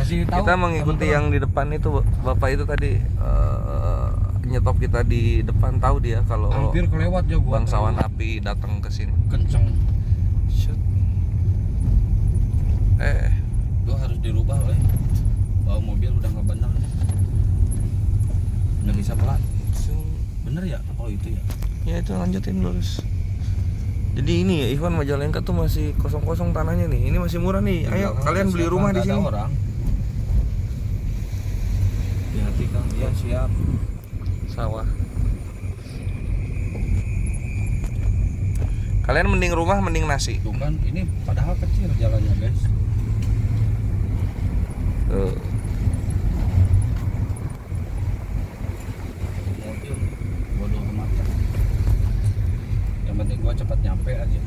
Kita mengikuti yang di depan itu, bapak itu tadi nyetop kita di depan, tahu dia kalau hampir kelewat ya gua. Bangsawan api datang ke sini. Kenceng. Shoot. Gua harus dirubah oleh bawa mobil udah nggak benar. Nggak bisa pelan. Bener ya? Oh itu ya. Ya itu lanjutin lurus. Jadi ini ya Ivan, Majalengka tuh masih kosong-kosong tanahnya nih. Ini masih murah nih. Ayo kalian beli rumah di sini. Orang. Hati-hati Kang. Iya siap. Sawah. Kalian mending rumah mending nasi. Tuh kan ini padahal kecil jalannya guys. Tuh. Mobil bodoh amat. Yang penting gua cepat nyampe aja.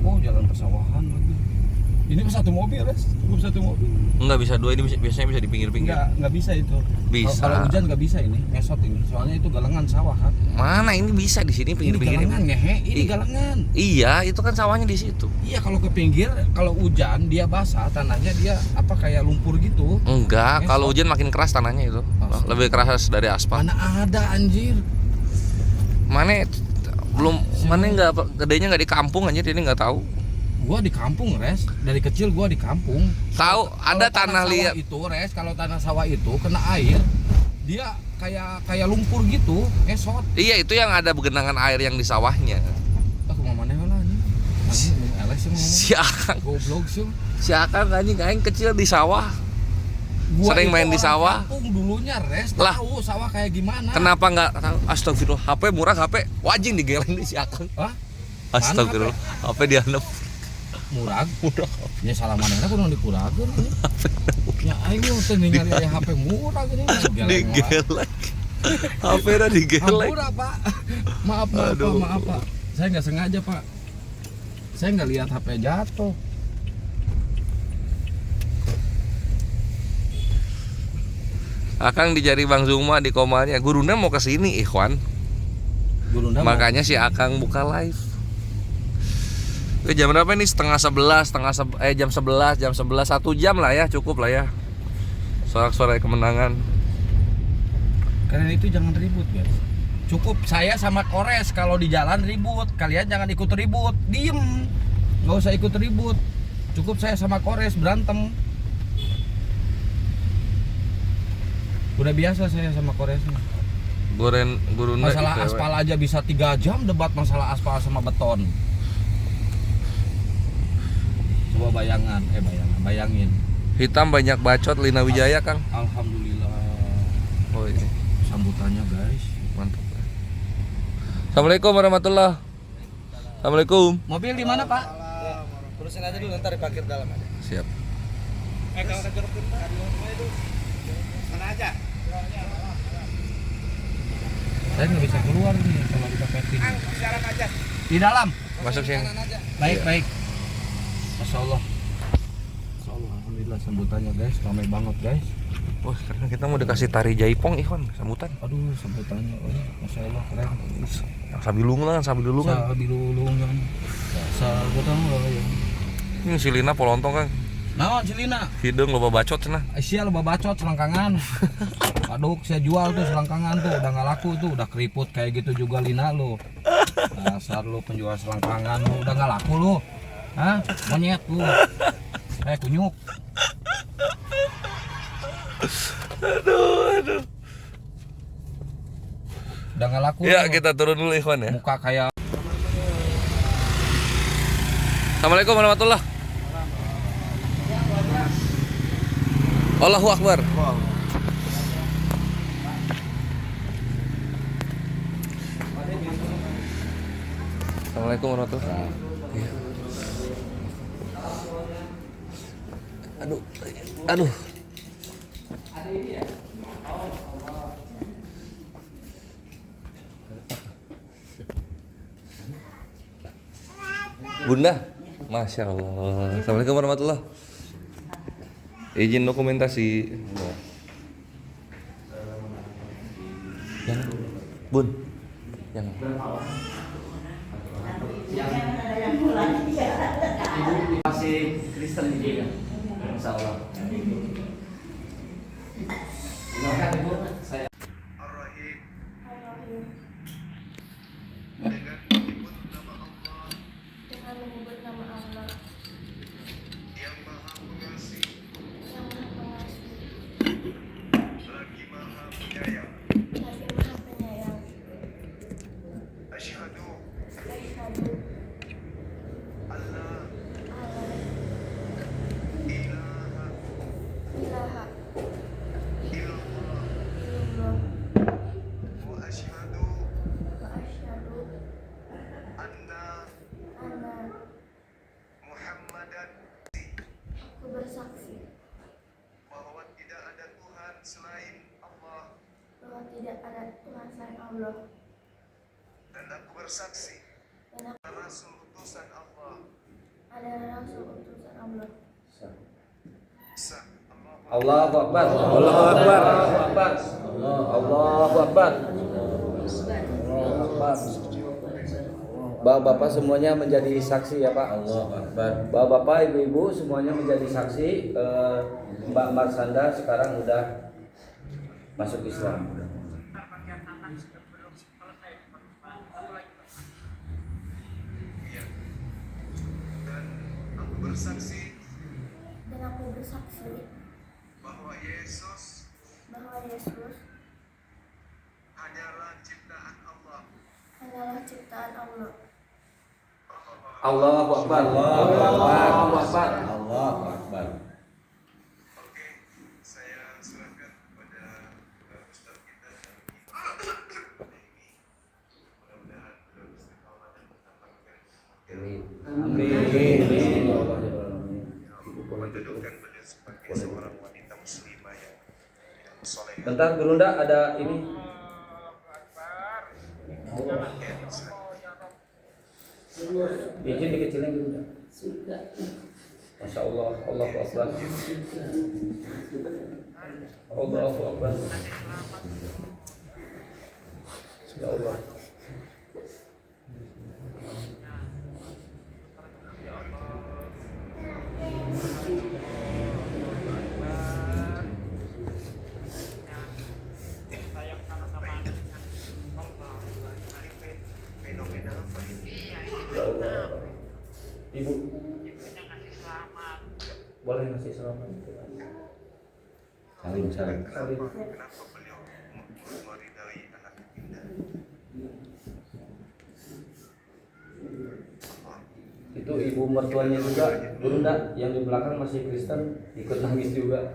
Oh jalan persawahan lagi. Ini satu mobil Res, cukup satu mobil. Enggak bisa dua, ini biasanya bisa di pinggir-pinggir. Enggak bisa itu. Bisa. Kalau hujan enggak bisa ini, ngesot ini. Soalnya itu galengan sawah kan. Mana ini bisa di sini pinggir-pinggir Ini galengan ngehe, ini galengan. Iya, itu kan sawahnya di situ. Iya, kalau ke pinggir, kalau hujan dia basah, tanahnya dia apa kayak lumpur gitu. Enggak, Ngesot. kalau hujan makin keras tanahnya itu. Astaga. Lebih keras dari aspal. Mana ada anjir. Mana belum, mana enggak, gedenya enggak di kampung anjir, ini enggak tahu. Gua di kampung Res, dari kecil gua di kampung. Tahu ada tanah liat itu Res, kalau tanah sawah itu kena air, dia kayak lumpur gitu, ngesot. Iya, itu yang ada genangan air yang di sawahnya. Ah, kemana lah nih? Anjing Alex yang ngomong. Si Akang, Goblok sih. si Akang aing kecil di sawah. Sering itu main di orang sawah. Kampung dulunya Res, Lah. tahu sawah kayak gimana. Kenapa enggak tahu? Astagfirullah, HP murah, HP wajing digeleng di si Akang. Hah? Astagfirullah, HP dianep. Murag. Ya salah manehna kudu dikurageun. Ya aing teh ningali aya HP murah gini. Digeleng. HP-nya digeleng. Murah, Pak. Maaf Pak. Saya nggak sengaja, Pak. Saya nggak lihat HP jatuh. Akang di jari Bang Zuma di komalnya. Guruna mau ke sini, Ikhwan. Makanya si Akang buka live. Jam berapa ini? Jam 11, jam 11, 1 jam lah ya, cukup lah ya. Sorak-sorai kemenangan. Kalian itu jangan ribut, guys. Cukup saya sama Kores kalau di jalan ribut. Kalian jangan ikut ribut. Diem. Gak usah ikut ribut. Cukup saya sama Kores berantem. Udah biasa saya sama Kores. Guruna Masalah aspal aja bisa 3 jam debat masalah aspal sama beton. Coba bayangin. Hitam banyak bacot Lina Wijaya, Kang. Alhamdulillah. Oh ini Sambutannya guys, mantap. Assalamualaikum warahmatullahi. Assalamualaikum. mobil di mana Pak? Terusin aja dulu, ntar diparkir dalam aja. Siap. Kalau kejerupin Pak, mana aja? Saya nggak bisa keluar nih kalau dikepetin. Jalan aja. Di dalam. Masuk sini. Kanan aja. Baik. Masya Allah. Alhamdulillah sambutannya guys, ramai banget guys. Wah, karena kita mau dikasih tari jaipong, Ikhwan, sambutan. Aduh sambutannya, Masya Allah keren. Sabilungan. Sabilulungan. Sabilulungan ya. Ini si Lina polontong, Kang. Naon Cilina? Hidung loba bacot cenah. Sia loba bacot selangkangan. Aduh, saya jual tuh selangkangan tuh, udah nggak laku tuh, udah keriput kayak gitu juga Lina lu. Dasar lu penjual selangkangan lu, udah nggak laku lu. Hah? Monyet lu. Kunyuk. Aduh. Udah nggak laku. Ya, lu. kita turun dulu, Ikhwan ya. Muka kayak Assalamualaikum warahmatullahi. Allahu Akbar. Assalamualaikum warahmatullahi wabarakatuh. Aduh. Bunda, Masya Allah. Assalamualaikum warahmatullahi. Izin dokumentasi. Jangan, Bun. Jangan. Masih Kristen ibu ya, Insya Allah. Silakan ibu, saya. Ar-Rahim Ar-Rahim. dengan menyebut nama Allah Dengan menyebut nama Allah yang Maha Pengasih yang Maha Pengasih lagi Maha Penyayang. lagi Maha Penyayang. Asyhadu Asyhadu alla alla ilaha ilaha illallah illallah wa asyhadu wa asyhadu anna anna Muhammadan aku bersaksi bahwa tidak ada Tuhan selain Allah bahwa tidak ada Tuhan selain Allah dan aku bersaksi dan aku Rasul utusan Allah. adalah Rasul utusan Allah. Sah Allahu Akbar. Allahu Akbar. Allahu Akbar. Allahu Akbar. Allahu Akbar. Bapak-bapak semuanya menjadi saksi ya Pak. Allahu Akbar. Bapak-bapak, ibu-ibu semuanya menjadi saksi. Mbak Marsanda sekarang udah masuk Islam. iya. Dan aku bersaksi Dan aku bersaksi bahwa Yesus bahwa Yesus hanyalah ciptaan Allah. adalah ciptaan Allah. Allahu Akbar. Allahu Akbar. Allahu Akbar. Oke, saya serahkan kepada Ustaz kita dan ini. Mudah-mudahan beliau istiqomah dan mendapatkan Amin. mendudukan beliau sebagai seorang wanita muslimah yang soleh. Bentar Gerunda ada ini. Izin dikecilin Gerunda. Masya Allah, Allahu Akbar. Allahu Akbar. Ya Allah. Fenomena apa ini? Ya Allah. Ibu. Boleh ngasih selamat. Salim. Kenapa beliau meridai anak indah? Itu ibu mertuanya juga Gerunda yang di belakang masih Kristen ikut nangis juga.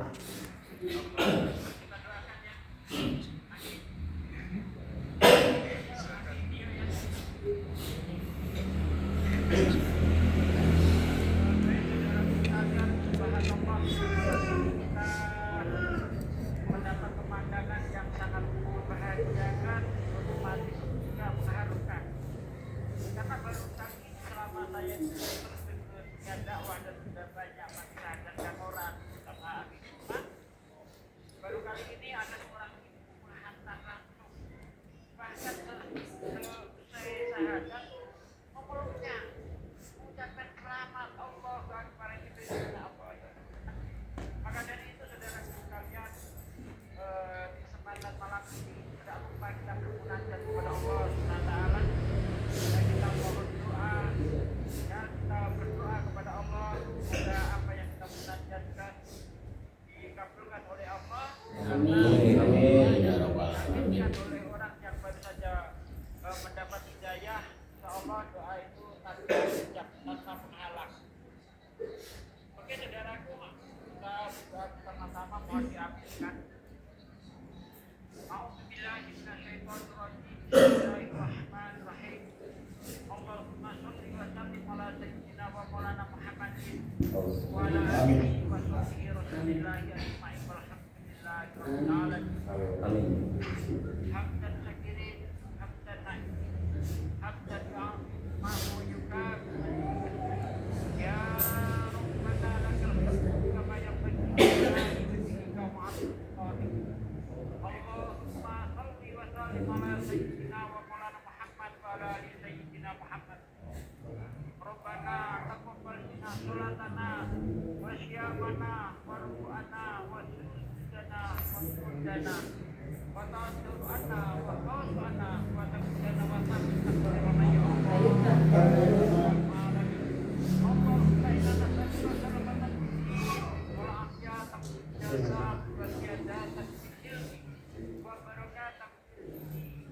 mendapat pemandangan yang sangat membahagiakan, otomatis juga mengharukan. Karena baru kali selama saya terus dengan dakwah dan sudah banyak mengajarkan orang terutama ahli sunnah, baru kali ini ada seorang ibu menghantar langsung bahkan selesai syahadat memeluknya, mengucapkan selamat Allah Akbar itu apa ya. Maka dari itu saudara sekalian, di kesempatan malam ini tidak lupa kita bermunajat kepada Allah SWT dan kita mohon doa dan kita berdoa kepada Allah semoga apa yang kita munajatkan dikabulkan oleh Allah. Amin. Amin. Diaminkan oleh orang yang baru saja mendapat hidayah. Insya Allah doa itu tanpa hijab, tanpa penghalang. Oke saudaraku, kita juga sama-sama mohon diaminkan. A'udzubillahi minasyaitonirrajim. Bismillahirrahmanirrahim. Allahumma shalli wa sallim ala sayyidina wa maulana Muhammadin wa ala alihi wa sahbihi rasulillahi ajma'in walhamdulillahi rabbil alamin. Amin. Hamdan syakirin, hamdan na'imin, hamdan ma'amu yukabu. Ya Rabbana lakal hamdu kama yanbaghi li wajhika wa 'azimi. Allahumma shalli wa sallim ala sayyidina wa maulana Muhammad wa ala ali sayyidina Muhammad. لنا وتنصر عنا وتنصر عنا وتكفنا وتكفنا ومن اللهم إنا نسألك سلامة والعافية والجزاء والسعادة في الدين وبركاته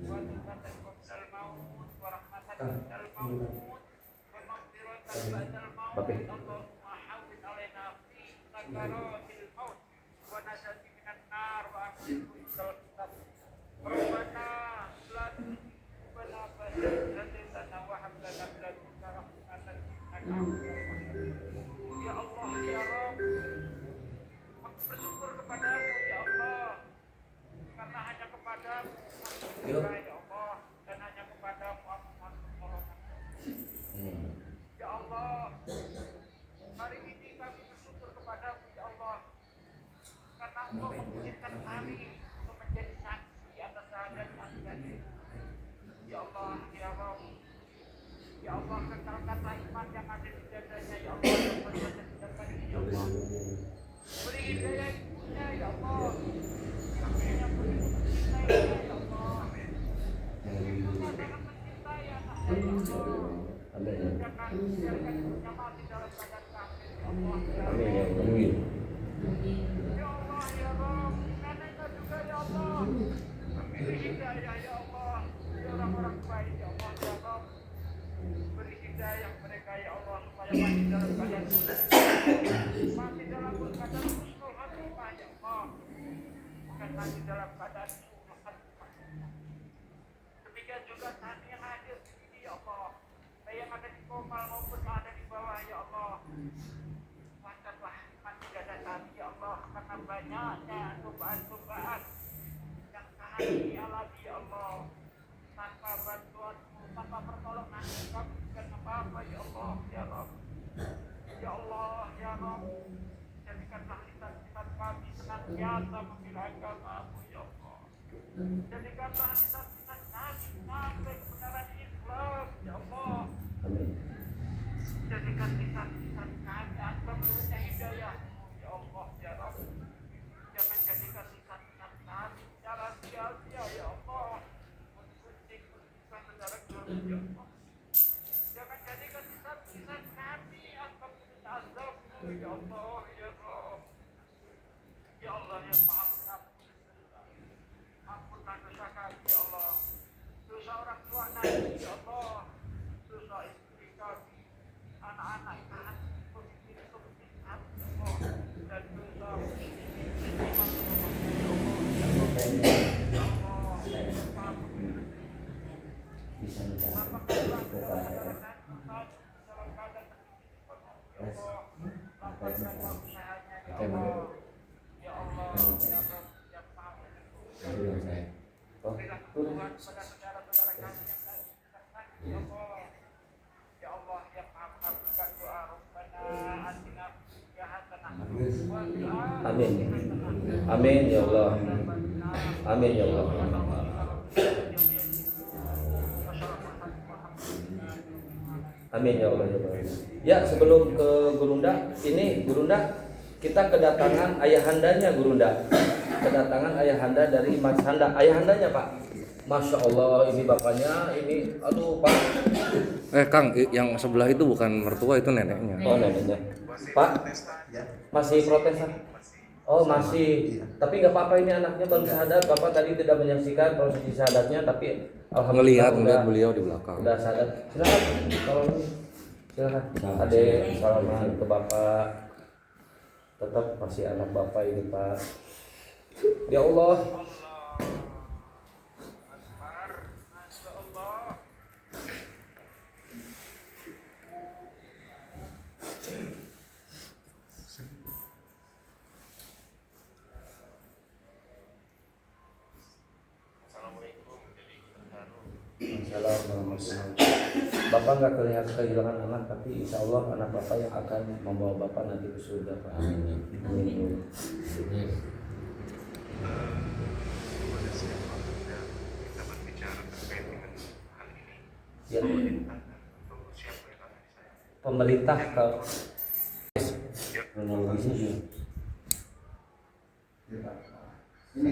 وتوبة قبل الموت ورحمة عند الموت ومغفرة بعد الموت اللهم حول علينا في سكرات الموت ونجاة من النار وأمن كل الكتاب ربنا لا تزغ قلوبنا بعد إذ هديتنا وهب لنا من لدنك رحمة إنك أنت الوهاب ya Allah ya Rabb aku bersyukur kepadamu ya Allah karena hanya kepadamu aku berdoa ya Allah dan hanya kepadamu aku mohon pertolongan ya Allah hari ini kami bersyukur kepadamu ya Allah karena Engkau mengizinkan kami untuk menjadi saksi atas syahadat ya Allah ya Rabb ya Allah kekalkanlah iman yang ada di dadanya ya Allah yang berada di depan ini ya Allah beri hidayah ibunya ya Allah yang beri hidayah ya Allah ibunya jangan mencintai anaknya ya Allah jangan biarkan ibunya mati dalam keadaan kafir ya Allah ya Allah ya Rabb neneknya juga ya Allah beri hidayah ya Allah ya orang-orang baik ya Allah ya Rabb beri hidayah mereka ya Allah supaya mati dalam keadaan mati dalam keadaan husnul khatimah ya Allah bukan mati dalam keadaan husnul khatimah. Demikian juga saat yang hadir di sini ya Allah baik yang ada di Komal maupun yang ada di bawah ya Allah kuatkanlah iman di dada kami ya Allah karena banyaknya cobaan-cobaan yang kami alami ya Allah tanpa bantuan-Mu, tanpa pertolongan kami bukan apa-apa ya Allah ya Rabb ya Allah ya Rabb jadikanlah lisan-lisan kami senantiasa membela agama-Mu ya Allah jadikanlah lisan-lisan kami sampai kebenaran Islam ya Allah jadikan lisan-lisan kami akan memberinya hidayah-Mu ya Allah ya Rabb jangan jadikan lisan-lisan kami cara sia-sia ya Allah ya Allah. Jangan jadikan lisan kami akan azab ya Allah ya Rabb ya Allah yang maha mengampuni ampunlah dosa kami ya Allah dosa orang tua kami ya Allah dosa istri kami anak-anak kami pemimpin kami ya Allah dan dosa Amin. Amin ya Allah. Amin ya Allah. Amin ya Allah ya Allah. Ya, sebelum ke Gurunda, ini Gurunda kita kedatangan ayahandanya Gurunda. Kedatangan ayahanda dari Mas Handa. Ayahandanya, Pak. Masya Allah, ini bapaknya, ini aduh Pak. Kang, yang sebelah itu bukan mertua, itu neneknya. Oh, neneknya. Pak, masih protestan? Oh, masih. Tapi nggak apa-apa, ini anaknya baru sadar. Bapak tadi tidak menyaksikan prosesi sadarnya, tapi alhamdulillah Ngelihat beliau di belakang. udah sadar. Silakan, kalau ini silakan. Adek, salaman ke Bapak. Tetap masih anak Bapak ini, Pak. Ya Allah. Bapak nggak kelihatan kehilangan anak, tapi insya Allah anak Bapak yang akan membawa Bapak nanti ke surga, Pak. Amin. Amin. Kepada siapapun kita berbicara terkait dengan hal ini. Ya. Untuk siapa yang akan disayang? Pemerintah kalau Ini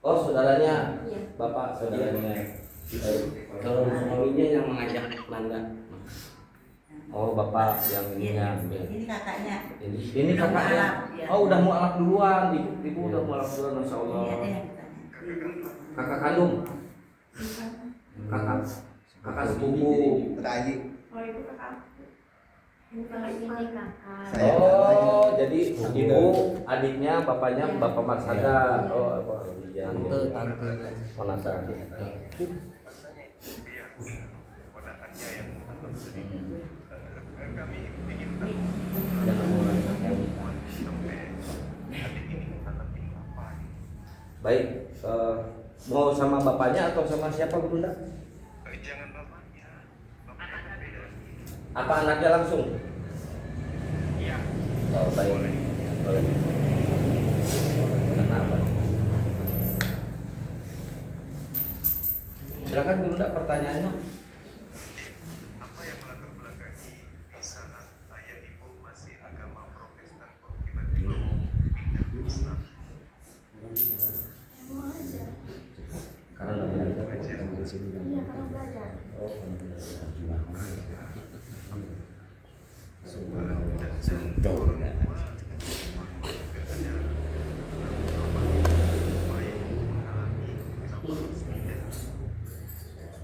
Oh, saudaranya. Iya. Bapak saudaranya. Kalau suaminya yang mengajak Belanda. Oh, bapak yang ininya. Ini kakaknya. Ini Udah kakaknya. mualaf, ya. Oh, udah mualaf duluan. Ibu udah mualaf duluan, Masya Allah. Ini ada yang ditanya. Kakak kandung. Kakak sepupu. Oh ibu kakak. Ini kakak. Oh, jadi ibu, adiknya, bapaknya, bapak Marsada. Oh, apa? Iya. Tante. Penasaran. ponakannya yang kami ingin Jangan mulai. sampai adik ini menghadapi apa. Baik, mau sama bapaknya atau sama siapa Bunda? Jangan bapaknya, bapaknya beda. Apa anaknya langsung? Iya. Oh, baik. Boleh. Kenapa? Silakan Bunda pertanyaannya. Apa yang melatar belakangi di saat ayah ibu masih agama Protestan kok tiba-tiba pindah ke Islam? Mau aja. Karena belajar. Iya karena belajar. Oh,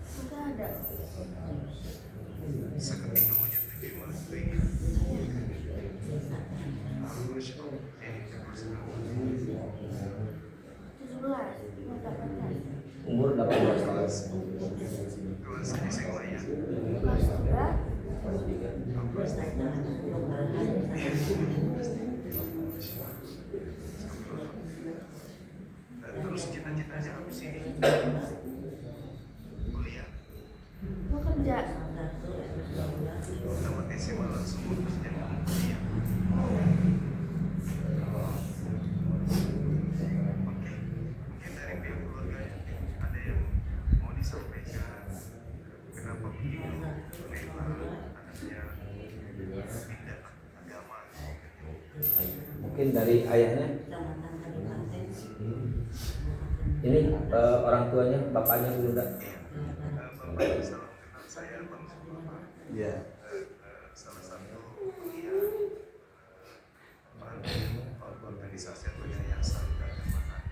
Sudah ada. Seketika menyetujui melalui Masya Allah. Ini terus 17. umur 18 tahun. kelas SMA ya. Kelas 3. Terus cita-citanya apa sih? Kuliah. Mau kerja. Tamat SMA langsung lulus jadi kuliah. Oke, mungkin dari pihak keluarga ada yang mau disampaikan kenapa begitu kenapa anaknya pindah agama. Mungkin dari ayahnya. Ini orang tuanya, bapaknya Bunda. Bapak salam kenal saya Bang Sumpah. Iya. Salah satu penggiat organisasi atau yayasan keagamaan.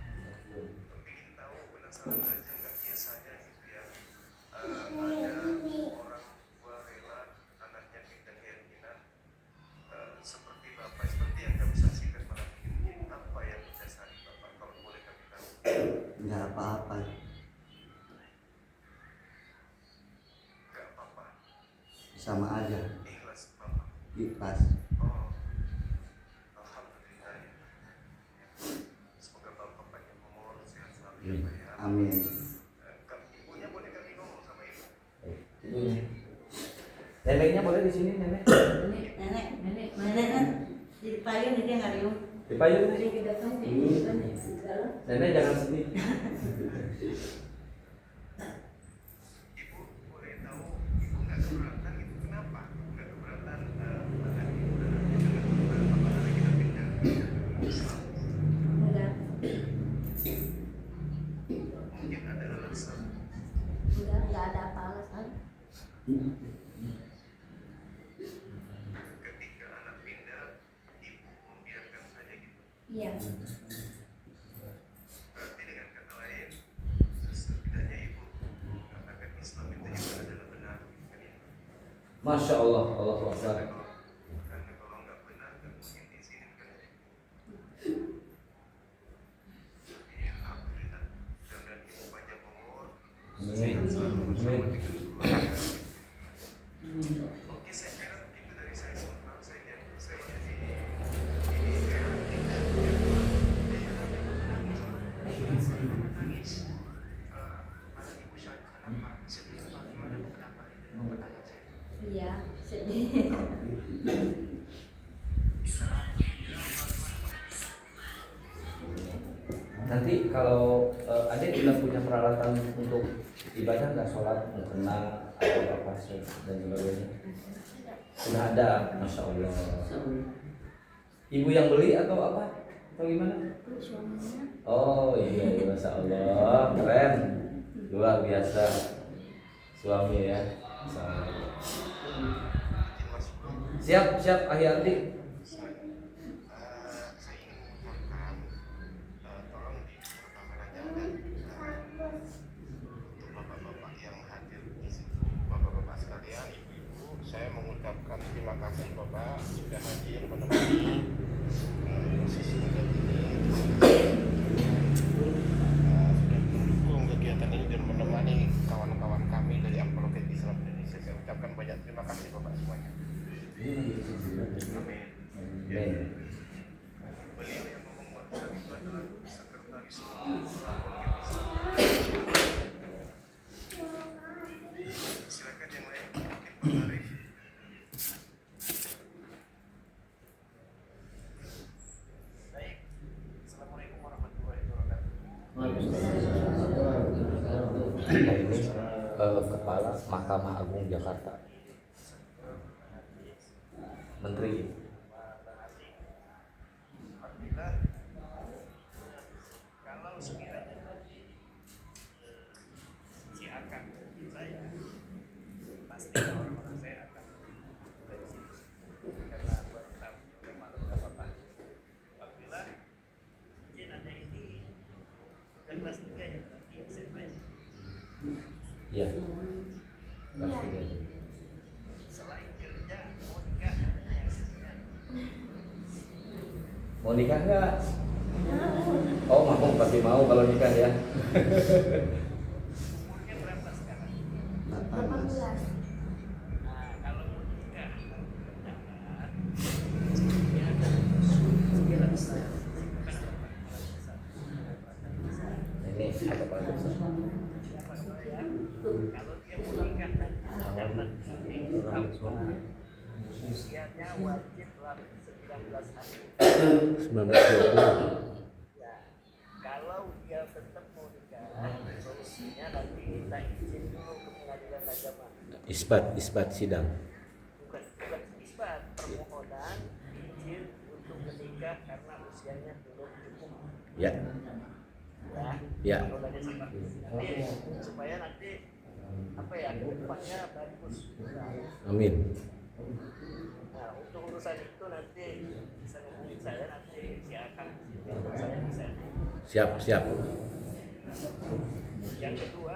Ingin tahu penasaran aja nggak biasanya gitu ya ada orang tua rela anaknya pindah keyakinan seperti bapak seperti yang kami saksikan malam ini. Apa yang mendasari bapak kalau boleh kami tahu? Nggak apa-apa, Nggak apa-apa, sama aja, ikhlas bapak. ikhlas. Oh, alhamdulillah ya. Semoga bapak panjang umur, sehat selalu ya Pak ya. Amin. Ibunya boleh kami ngomong sama ibu? Ibunya. Neneknya boleh di sini, nenek. Nenek kan di payung dia ngariung. Di payung. Dia datang Nenek jangan sedih. Ibu boleh tahu ibu nggak keberatan itu kenapa? Nggak keberatan anak ibu dan anak kita pindah ke Islam? Enggak. Mungkin ada alasan. Enggak ada apa alasan. Ketika anak pindah, ibu membiarkan saja gitu. Iya. Berarti dengan kata lain, setidaknya ibu mengatakan Islam itu juga adalah benar. Kan ya? Masya Allah, Allah Akbar. Karena kalau nggak benar, nggak mungkin diizinkan. Ya, alhamdulillah. Dan ibu panjang umur, Amin. selalu bersama Amin. dengan keluarga. Oke, saya kira itu dari saya sementara. Saya lihat ini Iya, sedih. Nanti kalau adik udah punya peralatan untuk ibadah nggak, sholat, mukena atau apa sih dan sebagainya? Sudah ada, Masya Allah. Ibu yang beli atau apa? Atau gimana? Itu suaminya. Oh iya, masya Allah, keren, luar biasa suami ya. Siap, siap, Ahyanti. Saya ingin mengucapkan tolong dipertanggungjawabkan untuk bapak-bapak yang hadir di situ, bapak-bapak sekalian, ibu-ibu, saya mengucapkan terima kasih bapak sudah hadir menemani posisi muda ini, sudah mendukung kegiatan ini dan menemani kawan-kawan kami dari Apologet Islam Indonesia. Saya ucapkan banyak terima kasih bapak semuanya. Amin. Beliau yang ngomong barusan itu adalah sekretaris silakan yang lain mungkin Pak Arif. Baik, assalamualaikum warahmatullahi wabarakatuh. Ini kepala Mahkamah Agung Jakarta, Menteri. Alhamdulillah, kalau sekiranya nanti si akan saya pasti orang-orang saya akan dari sini karena baru tahu memang apa-apa. Alhamdulillah, mungkin ada ini dan kelas 3 ya nanti SMA ya. Iya. Pasti ya. Selain kerja, mau nikah katanya yang sesuai. Mau nikah nggak? Oh, mau, pasti mau kalau nikah ya. Umurnya berapa sekarang? 18. Nah, kalau mau nikah, jangan sebenarnya ada segala besar. Ini apa Pak? Kalau dia mau nikah nanti karena ini usianya wajib lah 19 tahun. 1920. Ya, kalau dia tetap mau nikah, solusinya nanti kita izin dulu ke pengadilan agama. Isbat sidang. Bukan isbat, permohonan izin untuk menikah karena usianya belum cukup. Ya. Ya. Permohonannya seperti itu. Nanti supaya nanti apa ya kedepannya bagus. Amin. Nah, untuk urusan itu nanti bisa ngomongin saya nanti si akan saya bisa. Siap. Yang kedua,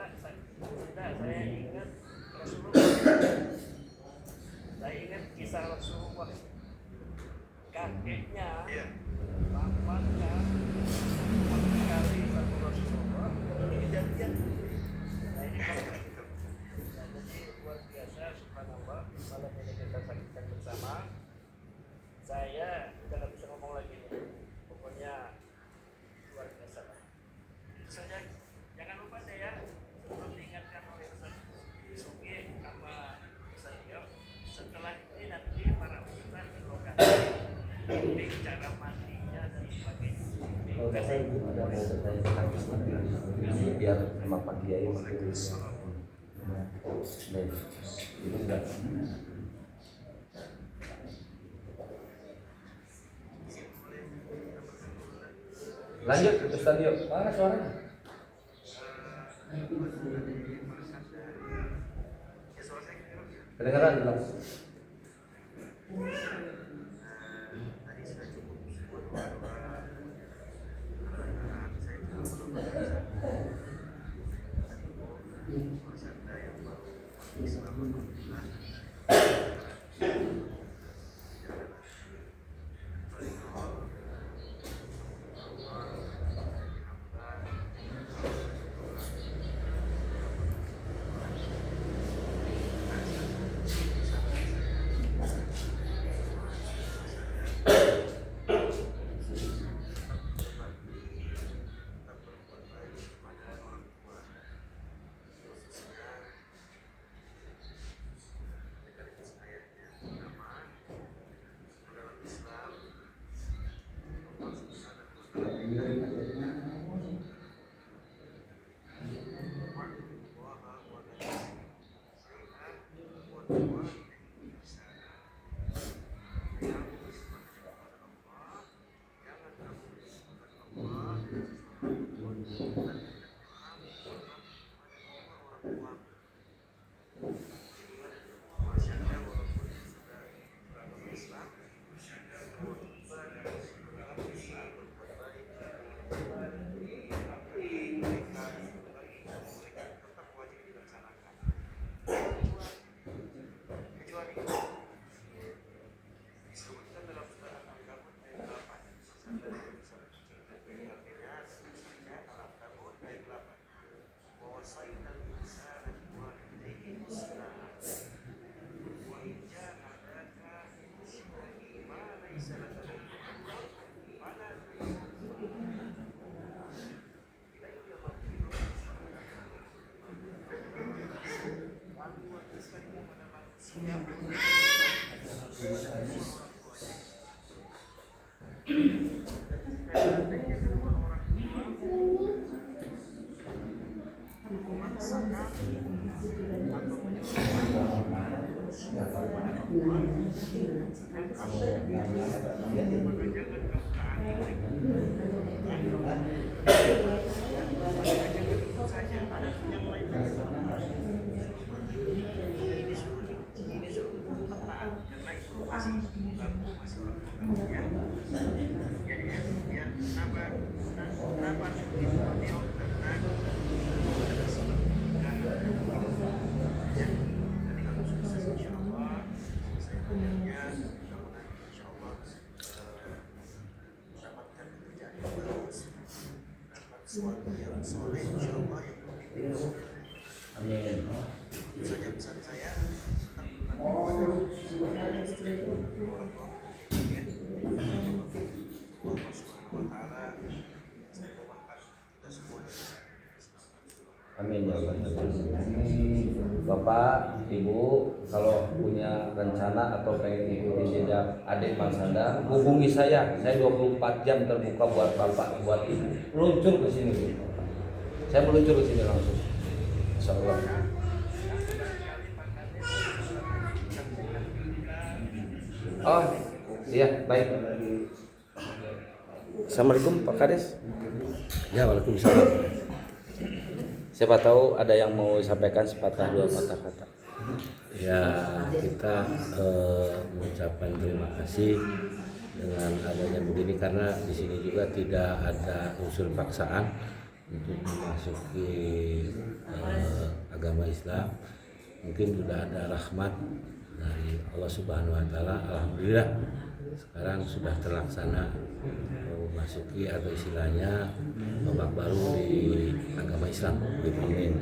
saya ingat Rasulullah. Saya ingat kisah Rasulullah. Kakeknya, bapaknya, kali satu Rasulullah ini kejadian. Nah ini kalau gitu. Nah, jadi luar biasa, subhanallah. Malam ini kita saksikan bersama. Saya udah nggak bisa ngomong lagi nih. Pokoknya luar biasa lah. Itu saja. Jangan lupa saya sebelum diingatkan oleh Ustaz Sugi sama Ustaz Yo, setelah ini nanti para ustaz di lokasi bimbing cara mandinya dan sebagainya. Biar sama Pak Kiai makin. Ini enggak. Lanjut ke stadion. Mana suaranya? Kedengaran jelas. Amin ya Allah. Bapak, Ibu, kalau punya rencana atau pengen ikuti jejak adik Mas Handa, hubungi saya. Saya 24 jam terbuka buat Bapak, buat Ibu. Meluncur ke sini. Saya meluncur ke sini langsung. Insyaallah. Oh, iya, baik. Assalamualaikum Pak Kades. Ya, waalaikumsalam. Siapa tahu ada yang mau sampaikan sepatah dua patah kata. Ya, kita mengucapkan terima kasih dengan adanya begini, karena di sini juga tidak ada unsur paksaan untuk memasuki agama Islam. Mungkin sudah ada rahmat dari Allah Subhanahu wa taala. Alhamdulillah sekarang sudah terlaksana memasuki atau istilahnya babak baru di agama Islam. Amin.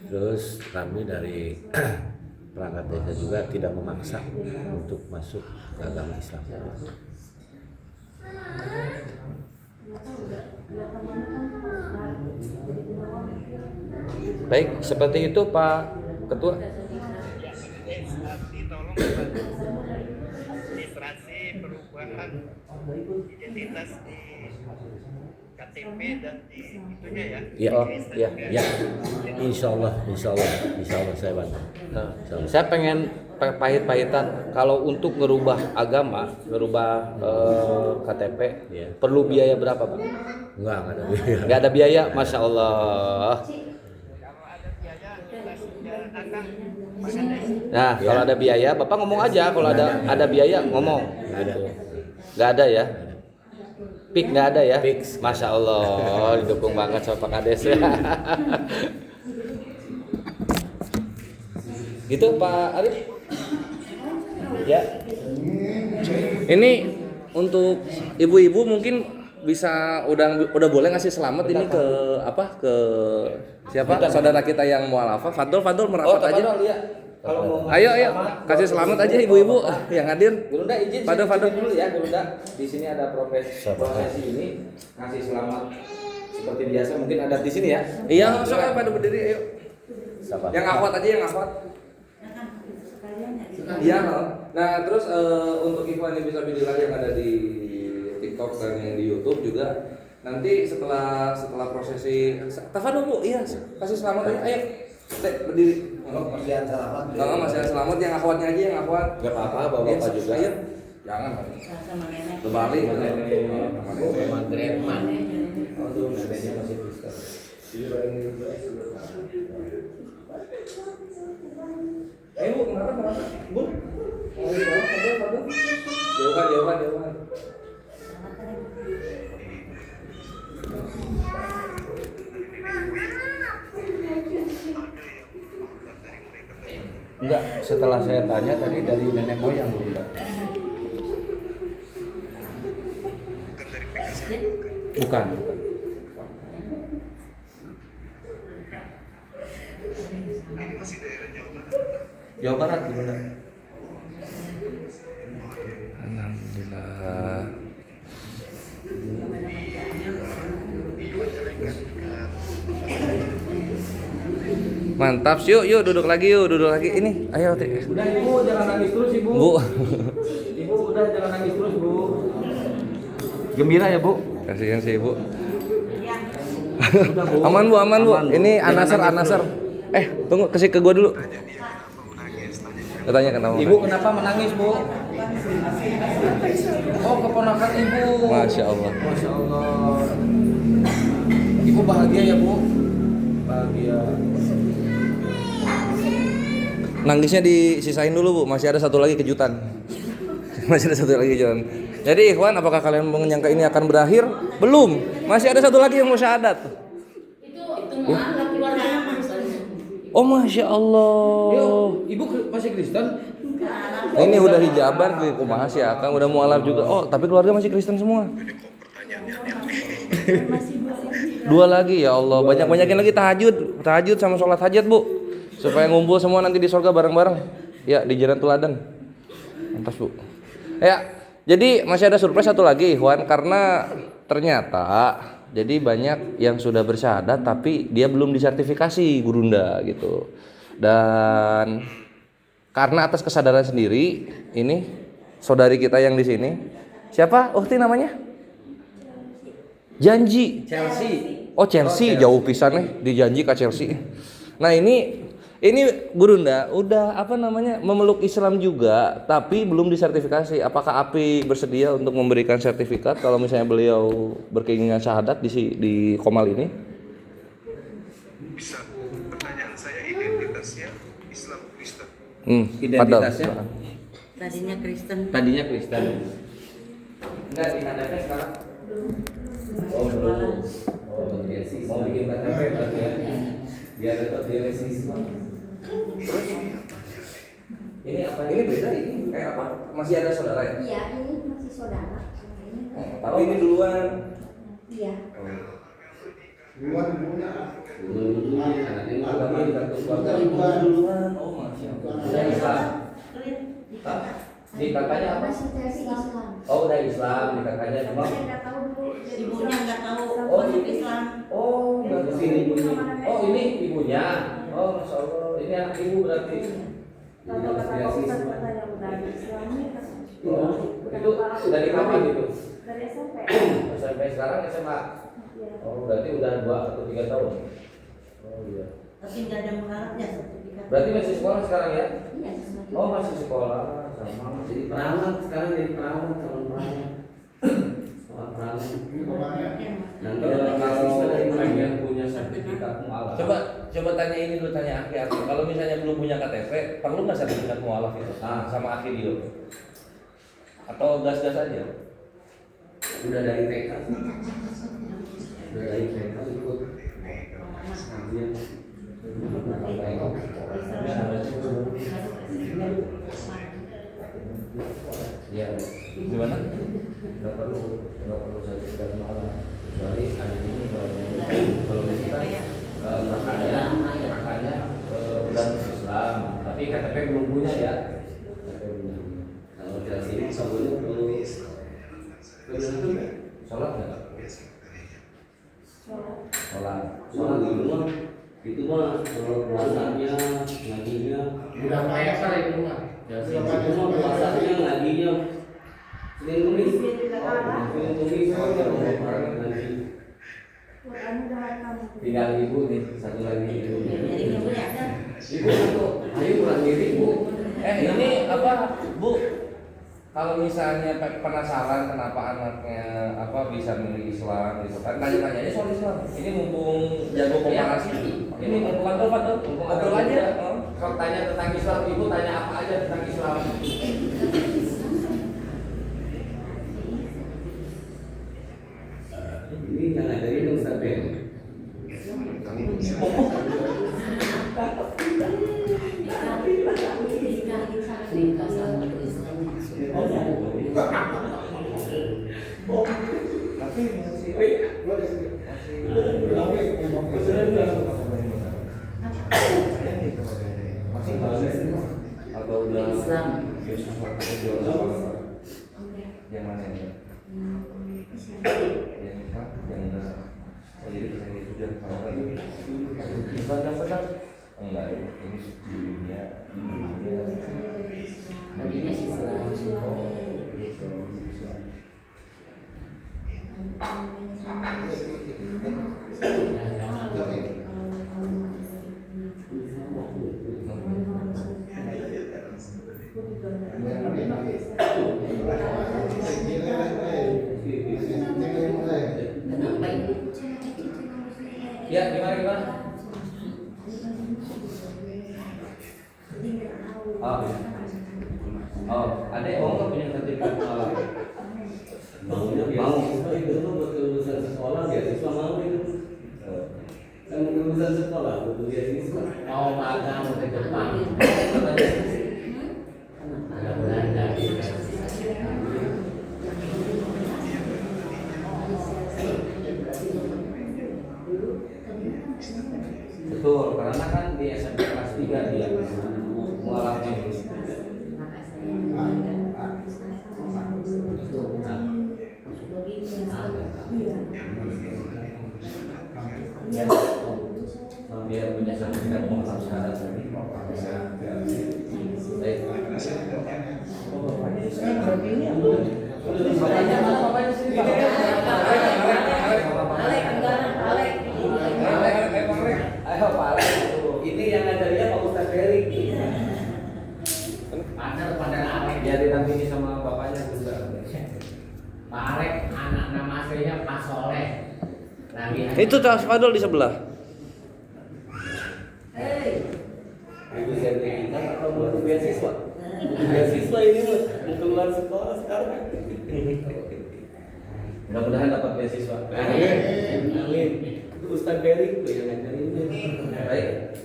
Terus kami dari perangkat desa juga tidak memaksa untuk masuk ke agama Islam. Baik, seperti itu Pak Ketua. Tolong bantu administrasi perubahan identitas di KTP dan di itunya ya. Ya, Oh, ya. ya, insya Allah saya bantu. Nah, saya pengen pahit-pahitan kalau untuk ngerubah agama, ngerubah KTP, Ya. perlu biaya berapa Pak? Enggak ada biaya. Nggak ada biaya, Masya Allah. Kalau ada biaya kita sudah akan mengenai Nah, kalau ada biaya, Bapak ngomong aja. Kalau ada biaya, ngomong. Nggak ada. Nggak ada ya? Pik nggak ada ya? Fix. Masya Allah, didukung banget sama Pak Kades ya. Gitu Pak Arif? Ya. Ini untuk ibu-ibu mungkin bisa udah boleh ngasih selamat ini ke apa, ke siapa, saudara kita yang mualafah. Fadol merapat aja. Iya. Kalau mau Ayo kasih selamat aja ibu-ibu yang hadir. Gurunda izin Fadol dulu ya Gurunda. Di sini ada profesi ini ngasih selamat seperti biasa, mungkin ada di sini ya. Iya, langsung aja pada berdiri ayo. Yang akhwat aja, yang akhwat. Iya, nah terus untuk ikhwan yang bisa bilal yang ada di TikTok dan yang di YouTube juga, nanti setelah prosesi tafadhol Bu, iya kasih selamat aja, ayo. Dek, berdiri. Masih selamat. Kalau masih selamat yang akhwatnya aja, yang akhwat. Gak apa-apa, bapak-bapak Iya, juga. Ayo. Jangan. Sama nenek. Berbalik. Aduh, neneknya masih bisa. Ayo Bu, kenapa? Bu. Fadol. Jauhan. Enggak, setelah saya tanya tadi dari nenek moyang Gurunda. Bukan. Jawa Barat Gurunda. Alhamdulillah. Mantap, yuk duduk lagi. Ini, ayo. Udah ibu jangan nangis terus ibu. Bu. Ibu udah jangan nangis terus bu. Gembira ya bu. Kasihan sih ibu. Udah, Bu. Aman bu. Ini Jangan Anasar. Tunggu, kasih ke gua dulu. Tanya kenapa? Ibu kenapa menangis bu? Oh keponakan ibu. Masya Allah. Masya Allah. Ibu bahagia ya bu? Bahagia. Nangisnya disisain dulu bu, masih ada satu lagi kejutan. Jadi ikhwan, apakah kalian menyangka ini akan berakhir? Belum, masih ada satu lagi yang mau syahadat. Itu mualaf keluarganya maksudnya. Oh masya Allah. Yo, ibu masih Kristen? Ini udah hijaban, kumaha sih akang udah mualaf juga. Oh tapi keluarga masih Kristen semua. Dua lagi ya Allah, banyakin lagi tahajud sama sholat hajat bu, supaya ngumpul semua nanti di surga bareng-bareng. Ya di jalan teladan. Lantas bu. Ya, jadi masih ada surprise satu lagi Ikhwan, karena ternyata jadi banyak yang sudah bersyahadat tapi dia belum disertifikasi Gurunda gitu. Dan karena atas kesadaran sendiri, ini saudari kita yang di sini, siapa? Uhti namanya? Janji. Chelsea. Oh Chelsea, jauh pisan nih di Janji ke Chelsea. Nah ini Gurunda udah memeluk Islam juga, tapi belum disertifikasi. Apakah API bersedia untuk memberikan sertifikat kalau misalnya beliau berkeinginan syahadat di Komal ini? Bisa. Pertanyaan saya, identitasnya Islam Kristen. Identitasnya? Tadinya Kristen. Enggak di KTP sekarang. Oh belum. Oh mau bikin KTP berarti ya. Biar tetap di Islam. Ini apa? Ini beda ini kayak apa? Masih ada saudara ya? Iya, ini masih saudara. Tapi ini duluan. Iya. Duluan. Oh masya Allah. Udah Islam. Di kakaknya apa? Masih tes Islam. Oh udah Islam di kakaknya cuma. Saya nggak tahu dulu. Ibunya nggak tahu Oh, masuk Islam. Oh berarti ini ibunya. Oh ini ibunya. Oh masya Allah. Ini anak ibu berarti. Kalau kata Pak Ustadz katanya udah di Islam nih kan. Itu dari kapan gitu? Dari SMP. Sampai sekarang SMA. Iya. Oh berarti udah 2 atau 3 tahun. Oh iya. Tapi nggak ada mengharapnya sertifikat. Berarti masih sekolah sekarang ya? Iya, semakin. Oh masih sekolah sama. Jadi perawat sekarang jadi perawat calon perawat. Sekolah perawat. Nanti kalau pengen punya sertifikat mualaf. Coba tanya ini dulu, tanya Aki. Kalau misalnya belum punya KTP, perlu nggak sertifikat mualaf itu? Sama Aki dia. Atau gas-gas aja? Udah dari TK. Udah dari TK ikut. Iya. Di mana? Nggak perlu sertifikat mualaf. Kecuali ada ini kalau kita makanya udah Islam, tapi KTP belum punya ya. Kalau di sini sebelumnya belum sholat nggak? Sholat di rumah itu mah kalau puasanya ngajinya udah kayak apa itu mah? Itu mah puasanya ngajinya Senin Kamis ngaji. Tinggal ibu nih satu lagi ibu. Ibu satu, ayo pulang diri bu. Ini apa, Bu? Kalau misalnya penasaran kenapa anaknya bisa milih Islam gitu kan, tanya-tanya soal Islam. Ini mumpung jago komparasi. Ini mumpung ngobrol aja. Kalau tanya tentang Islam, ibu tanya apa aja tentang Islam. Ini yang ada ini Ustaz Ben. Atau udah Islam. Yang mana ini? Yang apa? Yang udah jadi sudah Islam yang benar. Enggak, ini di dunia Tadinya sih kenapa ini? Ya, gimana? Ada yang mau nggak punya sertifikat halal? Mau. Itu buat lulusan sekolah beasiswa mau itu. Kan lulusan sekolah butuh beasiswa. Mau magang ke Jepang. Mudah-mudahan jadi. Betul, karena kan di SMP kelas 3 dia mengalami biar punya sertifikat pengenalan syarat tadi. Baik. Bapaknya mana bapaknya sini? Ayo Pak Alek. Ini yang ngajarnya Pak Ustaz Ferry. Pada Alek. Ya dinampingi sama bapaknya juga. Pak Alek, anak nama aslinya Pak Soleh. Lagi Itu Tas Fadol di sebelah. Ibu sertifikat atau buat beasiswa? Beasiswa ini mau keluar sekolah sekarang. Mudah-mudahan dapat beasiswa. Amin. Itu Ustaz Ferry tuh yang ngajarin. Baik.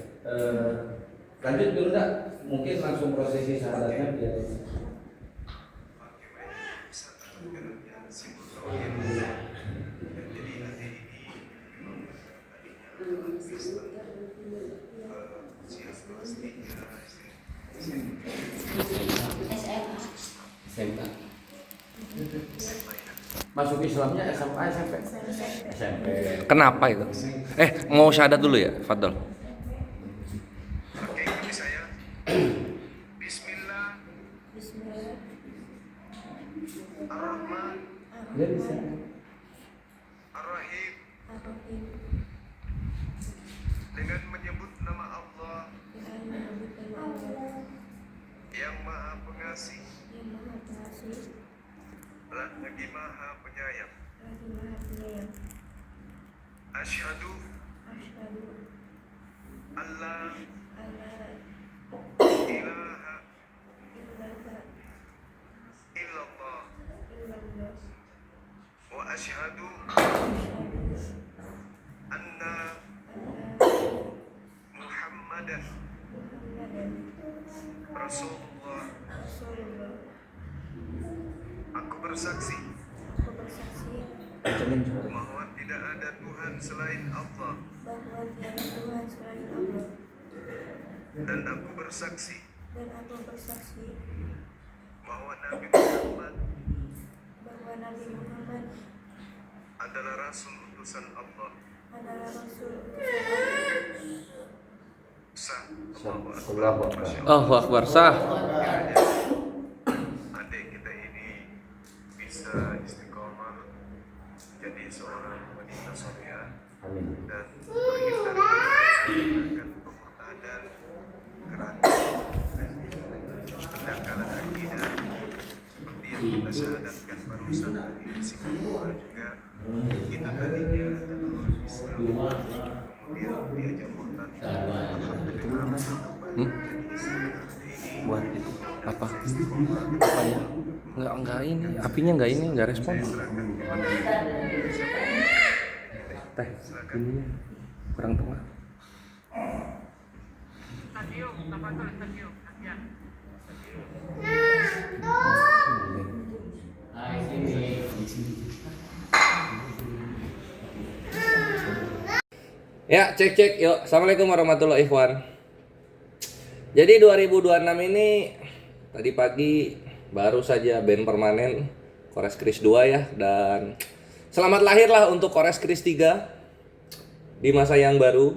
Lanjut dulu enggak? Mungkin langsung prosesi syahadatnya biar SMA. masuk Islamnya SMA SMP. SMP. Kenapa itu? Mau syahadat dulu ya, Fadol. Oke, ini saya. Bismillah. Ar-Rahman. Ya bisa. Ar-Rahim. Dengan menyebut nama Allah yang Maha Pengasih lagi Maha Penyayang. Asyhadu Allah ilaha illallah wa asyhadu anna Muhammadan Rasulullah. Aku bersaksi bahwa tidak ada Tuhan selain Allah, dan aku bersaksi bahwa Nabi Muhammad adalah Rasul utusan Allah. Sah. Allahu Akbar. Allahu Akbar, sah. Adik kita ini bisa istiqomah jadi seorang wanita solehah dan berhindar dari kemurtadan, kerajaan, pendangkalan akidah seperti yang kita syahadatkan barusan dari Singapura juga. Itu tadinya adalah Islam, kemudian diajak murtad. Buat itu apa? Apanya? Enggak ini, apinya enggak respon. Teh, ininya kurang tengah. Stadium, Tafatul Stadium, Asyik. Hai sini. Ya, cek. Yuk. Assalamualaikum warahmatullahi wabarakatuh. Jadi 2026 ini tadi pagi baru saja band permanen Kores Kris 2 ya, dan selamat lahir lah untuk Kores Kris 3 di masa yang baru.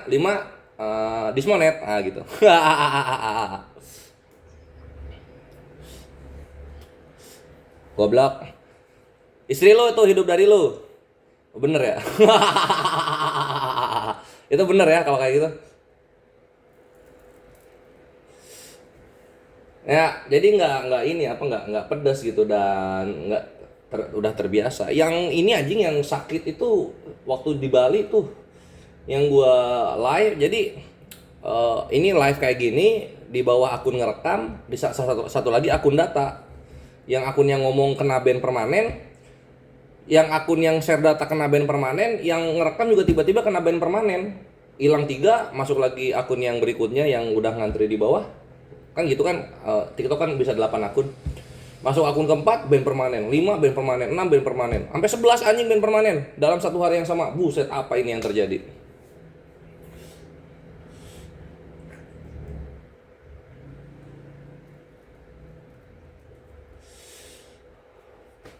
dismonet. Ah gitu. Goblok. Istri lu itu hidup dari lu. Bener ya? Itu bener ya kalau kayak gitu. Ya, jadi nggak pedas gitu dan udah terbiasa. Yang ini anjing yang sakit itu waktu di Bali tuh yang gua live. Jadi ini live kayak gini di bawah akun ngerekam, di satu lagi akun data. Yang akun yang ngomong kena ban permanen, yang akun yang share data kena ban permanen, yang ngerekam juga tiba-tiba kena ban permanen. Hilang 3, masuk lagi akun yang berikutnya yang udah ngantri di bawah. Kan gitu kan, TikTok kan bisa 8 akun. Masuk akun keempat, ban permanen, 5 ban permanen, 6 ban permanen, sampai 11 anjing ban permanen dalam satu hari yang sama. Buset, apa ini yang terjadi?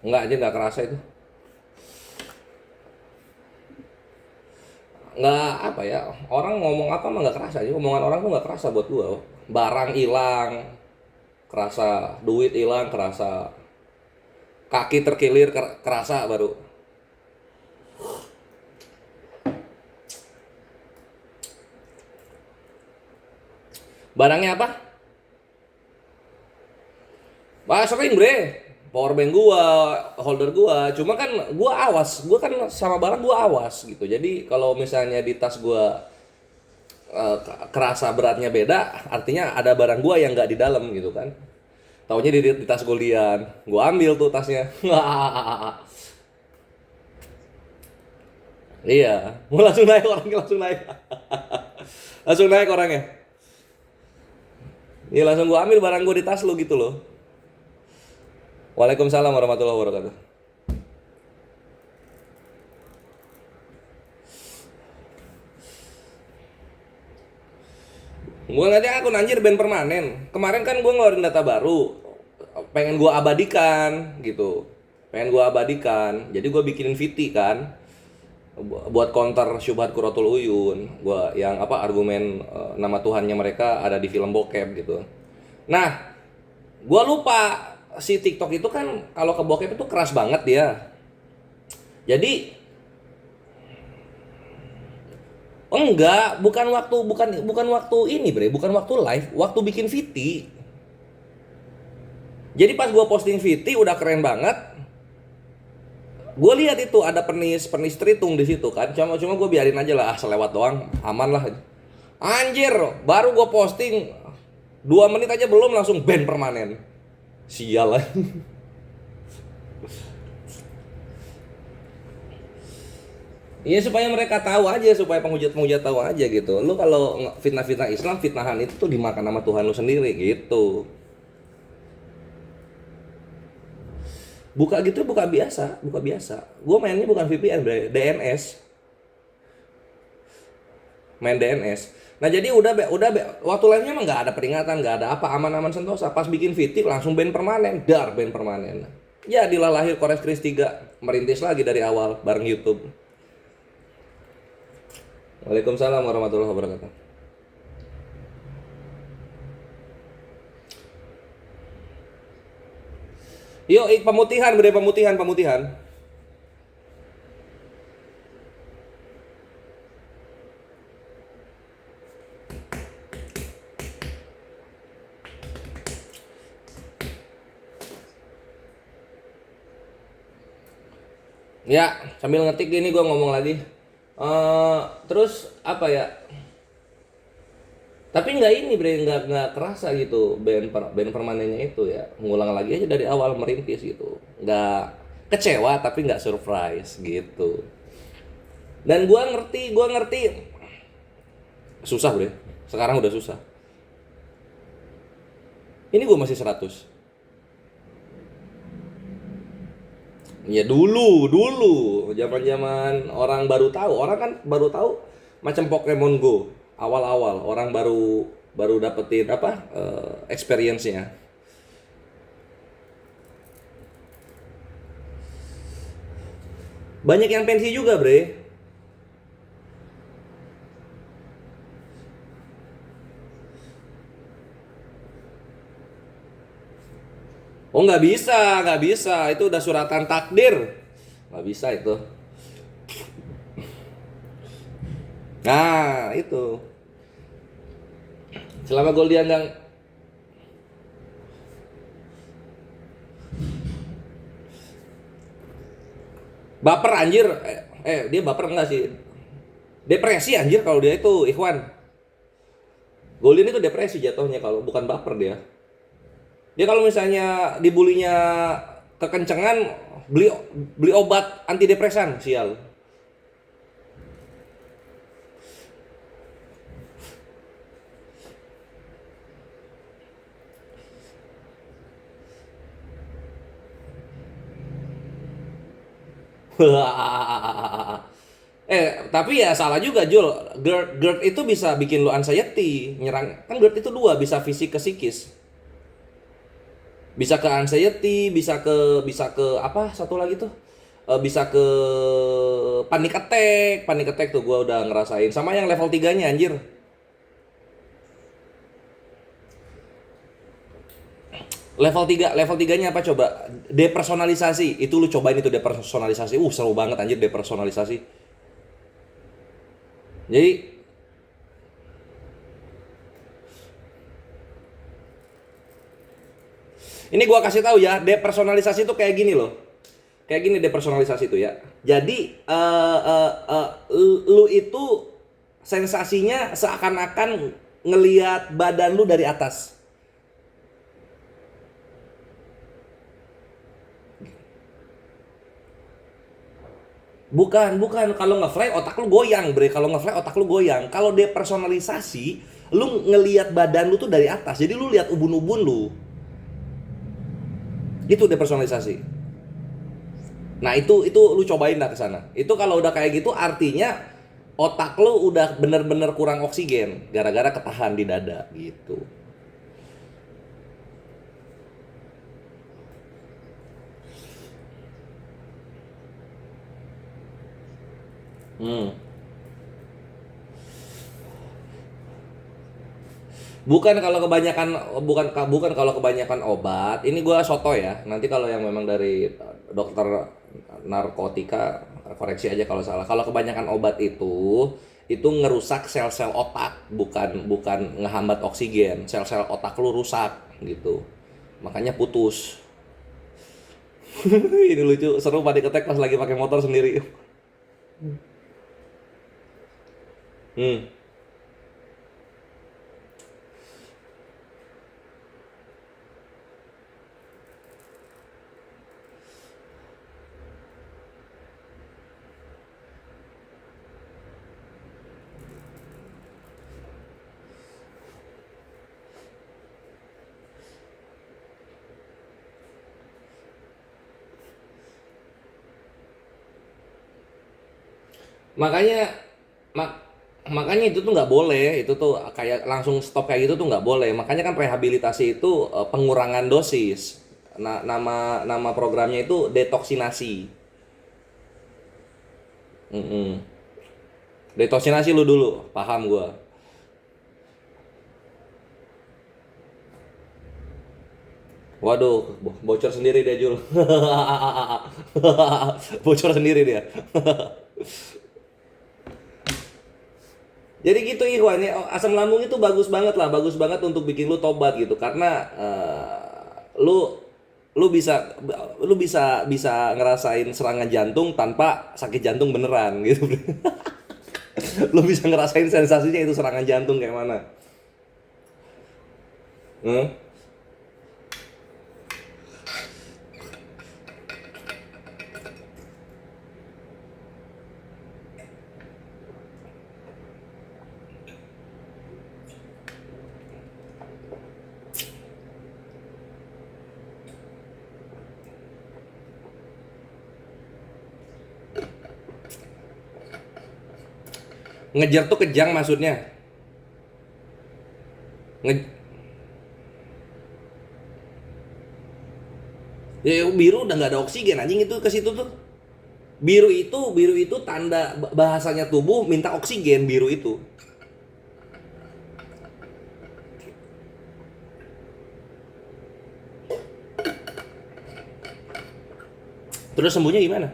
Enggak aja, nggak kerasa itu. Nggak apa ya, orang ngomong apa mah nggak kerasa aja. Omongan orang tuh nggak kerasa buat gua. Barang hilang kerasa, duit hilang kerasa, kaki terkilir kerasa baru. Barangnya apa? Wah, sering bre, powerbank gua, holder gua. Cuma kan gua awas, gua kan sama barang gua awas gitu. Jadi kalau misalnya di tas gua kerasa beratnya beda, artinya ada barang gua yang nggak di dalam gitu kan. Taunya di tas golian, gua ambil tuh tasnya. Iya, mau langsung naik, orangnya langsung naik. Langsung naik orangnya. Iya langsung gua ambil barang gua di tas lu gitu loh. Waalaikumsalam warahmatullahi wabarakatuh. Gua ngeliatnya akun anjir band permanen. Kemarin kan gua ngeluarin data baru. Pengen gua abadikan gitu. Pengen gua abadikan. Jadi gua bikinin VT kan. Buat counter syubhat Quratul Uyun. Gua yang apa argumen nama Tuhannya mereka ada di film bokep gitu. Nah, gua lupa si TikTok itu kan kalau ke bokep itu keras banget dia. Jadi enggak, bukan waktu ini, Bre, bukan waktu live, waktu bikin VT. Jadi pas gua posting VT udah keren banget. Gue lihat itu ada penis tritung di situ kan. Cuma gue biarin aja lah, selewat doang, aman lah. Anjir, baru gue posting 2 menit aja belum langsung ban permanen. Sial lah. Iya supaya mereka tahu aja, supaya penghujat tahu aja gitu. Lu kalau fitnah Islam, fitnahan itu tuh dimakan sama Tuhan lu sendiri gitu. Buka biasa. Gue mainnya bukan VPN, bre, DNS. Main DNS. Nah jadi udah waktu live-nya emang nggak ada peringatan, nggak ada apa, aman-aman sentosa. Pas bikin VT langsung ban permanen, ban permanen. Jadilah lahir Kores Kris 3, merintis lagi dari awal bareng YouTube. Waalaikumsalam warahmatullahi wabarakatuh. Yuk, pemutihan, bre, pemutihan. Ya, sambil ngetik gini gue ngomong lagi. Terus apa ya? Tapi nggak ini, bre, nggak kerasa gitu band permanennya itu ya. Ngulang lagi aja dari awal merintis gitu. Nggak kecewa tapi nggak surprise gitu. Dan gua ngerti susah, bre. Sekarang udah susah. Ini gua masih 100. Ya dulu zaman orang kan baru tahu macam Pokemon Go. Awal-awal orang baru dapetin apa experience-nya. Banyak yang pensi juga, bre. Oh nggak bisa, itu udah suratan takdir, nggak bisa itu. Nah itu. Selama gol dia nggak baper anjir, dia baper enggak sih? Depresi anjir kalau dia itu, Ikhwan. Golin itu depresi jatuhnya kalau bukan baper dia. Dia kalau misalnya dibulinya kekencengan, beli obat antidepresan, sial. Tapi ya salah juga, Jul. GERD itu bisa bikin lu anxiety, nyerang. Kan GERD itu dua, bisa fisik ke psikis. Bisa ke anxiety, bisa ke apa satu lagi tuh? Bisa ke panic attack tuh gua udah ngerasain. Sama yang level 3-nya anjir. Level 3-nya apa coba? Depersonalisasi. Itu lu cobain itu depersonalisasi. Seru banget anjir depersonalisasi. Jadi ini gua kasih tahu ya, depersonalisasi itu kayak gini loh. Kayak gini depersonalisasi itu ya. Jadi lu itu sensasinya seakan-akan ngelihat badan lu dari atas. Bukan. Kalau nge-fly otak lu goyang, bre. Kalau nge-fly otak lu goyang. Kalau depersonalisasi, lu ngelihat badan lu tuh dari atas. Jadi lu lihat ubun-ubun lu. Itu depersonalisasi. Nah, itu lu cobain dah ke sana. Itu kalau udah kayak gitu artinya otak lu udah bener-bener kurang oksigen gara-gara ketahan di dada gitu. Bukan kalau kebanyakan obat. Ini gua soto ya. Nanti kalau yang memang dari dokter narkotika koreksi aja kalau salah. Kalau kebanyakan obat itu ngerusak sel-sel otak, bukan ngehambat oksigen. Sel-sel otak lu rusak gitu. Makanya putus. Ini lucu, seru panic attack pas lagi pakai motor sendiri. Hmm. Makanya makanya itu tuh nggak boleh, itu tuh kayak langsung stop kayak gitu tuh nggak boleh. Makanya kan rehabilitasi itu pengurangan dosis. Nama programnya itu detoksinasi. Mm-mm. Detoksinasi lu dulu, paham gua. Waduh, bocor sendiri dia Jul. Bocor sendiri dia. Jadi gitu Ikhwan, ya, asam lambung itu bagus banget lah, bagus banget untuk bikin lu tobat gitu karena lu lu bisa bisa ngerasain serangan jantung tanpa sakit jantung beneran gitu. Lu bisa ngerasain sensasinya itu serangan jantung kayak mana. Hmm? Ngejar tuh kejang maksudnya. Nge Ya biru udah nggak ada oksigen anjing itu ke situ tuh. Biru itu tanda bahasanya tubuh minta oksigen biru itu. Terus sembuhnya gimana?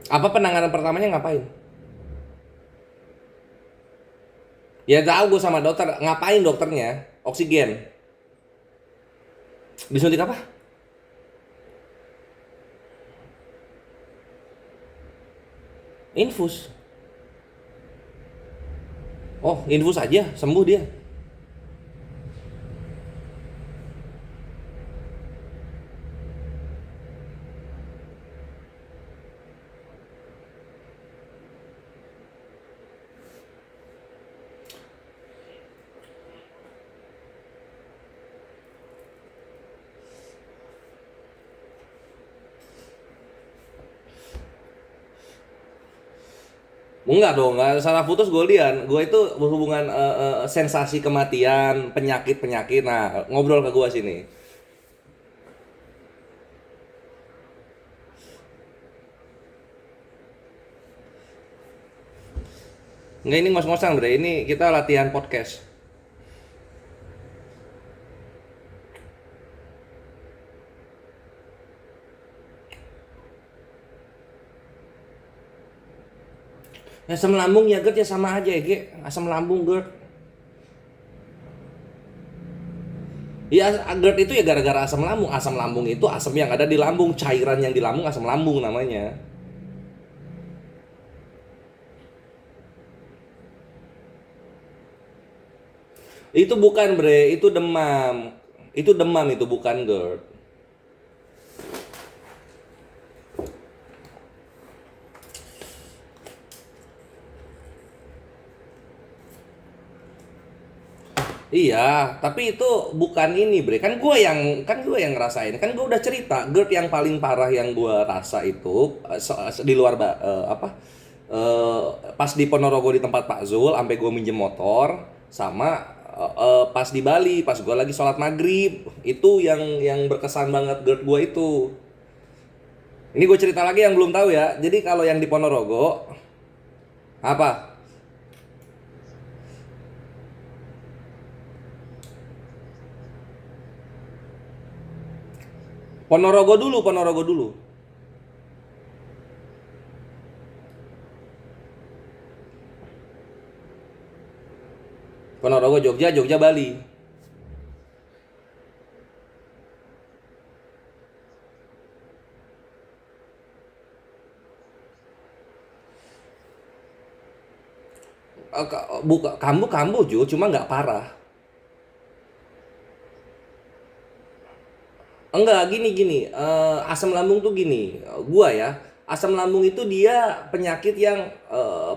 Apa penanganan pertamanya ngapain? Ya tahu gue sama dokter, ngapain dokternya? Oksigen. Disuntik apa? Infus. Oh, infus aja, sembuh dia. Enggak dong, enggak salah putus golian. Gue itu hubungan sensasi kematian, penyakit. Nah, ngobrol ke gue sini. Enggak, ini ngos-ngosan bre, ini kita latihan podcast. Asam lambung ya GERD ya sama aja ya Ge. Asam lambung GERD. Ya GERD itu ya gara-gara asam lambung. Asam lambung itu asam yang ada di lambung, cairan yang di lambung asam lambung namanya. Itu bukan bre, itu demam. Itu demam, itu bukan GERD. Iya, tapi itu bukan ini, Bre. Kan gue yang ngerasain. Kan gue udah cerita, GERD yang paling parah yang gue rasa itu di luar eh, pas di Ponorogo di tempat Pak Zul, sampai gue minjem motor, sama pas di Bali, pas gue lagi sholat maghrib, itu yang berkesan banget GERD gue itu. Ini gue cerita lagi yang belum tahu ya. Jadi kalau yang di Ponorogo, apa? Ponorogo dulu, Ponorogo dulu. Ponorogo, Jogja, Jogja, Bali. Kambuh Ju, cuma nggak parah. Enggak, gini. Asam lambung tuh gini. Gua ya, asam lambung itu dia penyakit yang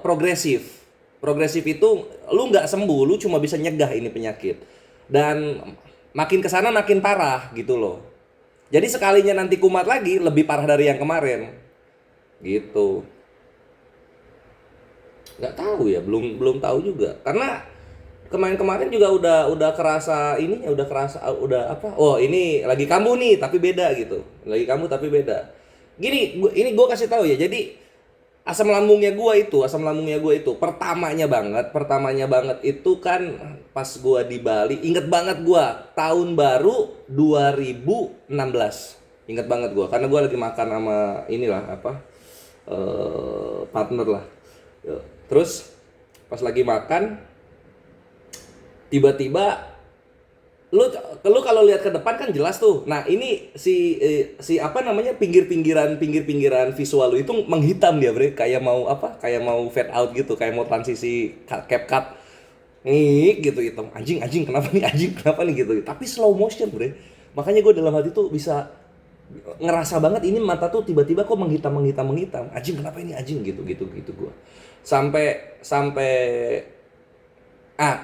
progresif. Progresif itu lu nggak sembuh, lu cuma bisa nyegah ini penyakit. Dan makin kesana makin parah gitu loh. Jadi sekalinya nanti kumat lagi, lebih parah dari yang kemarin. Gitu. Nggak tahu ya, belum tahu juga. Karena kemarin-kemarin juga udah kerasa ini, udah apa? Oh, ini lagi kambuh nih, tapi beda gitu. Lagi kambuh tapi beda. Gini, ini gue kasih tahu ya. Jadi asam lambungnya gue itu pertamanya banget itu kan pas gue di Bali. Inget banget gue tahun baru 2016. Inget banget gue karena gue lagi makan sama inilah apa partner lah. Terus pas lagi makan tiba-tiba lu kalau lihat ke depan kan jelas tuh. Nah, ini si apa namanya pinggir-pinggiran visual lu itu menghitam dia, Bre. Kayak mau fade out gitu, kayak mau transisi CapCut. Nih gitu hitam. Anjing kenapa nih gitu. Tapi slow motion, Bre. Makanya gue dalam hati tuh bisa ngerasa banget ini mata tuh tiba-tiba kok menghitam. Anjing kenapa ini anjing gitu gue. Sampai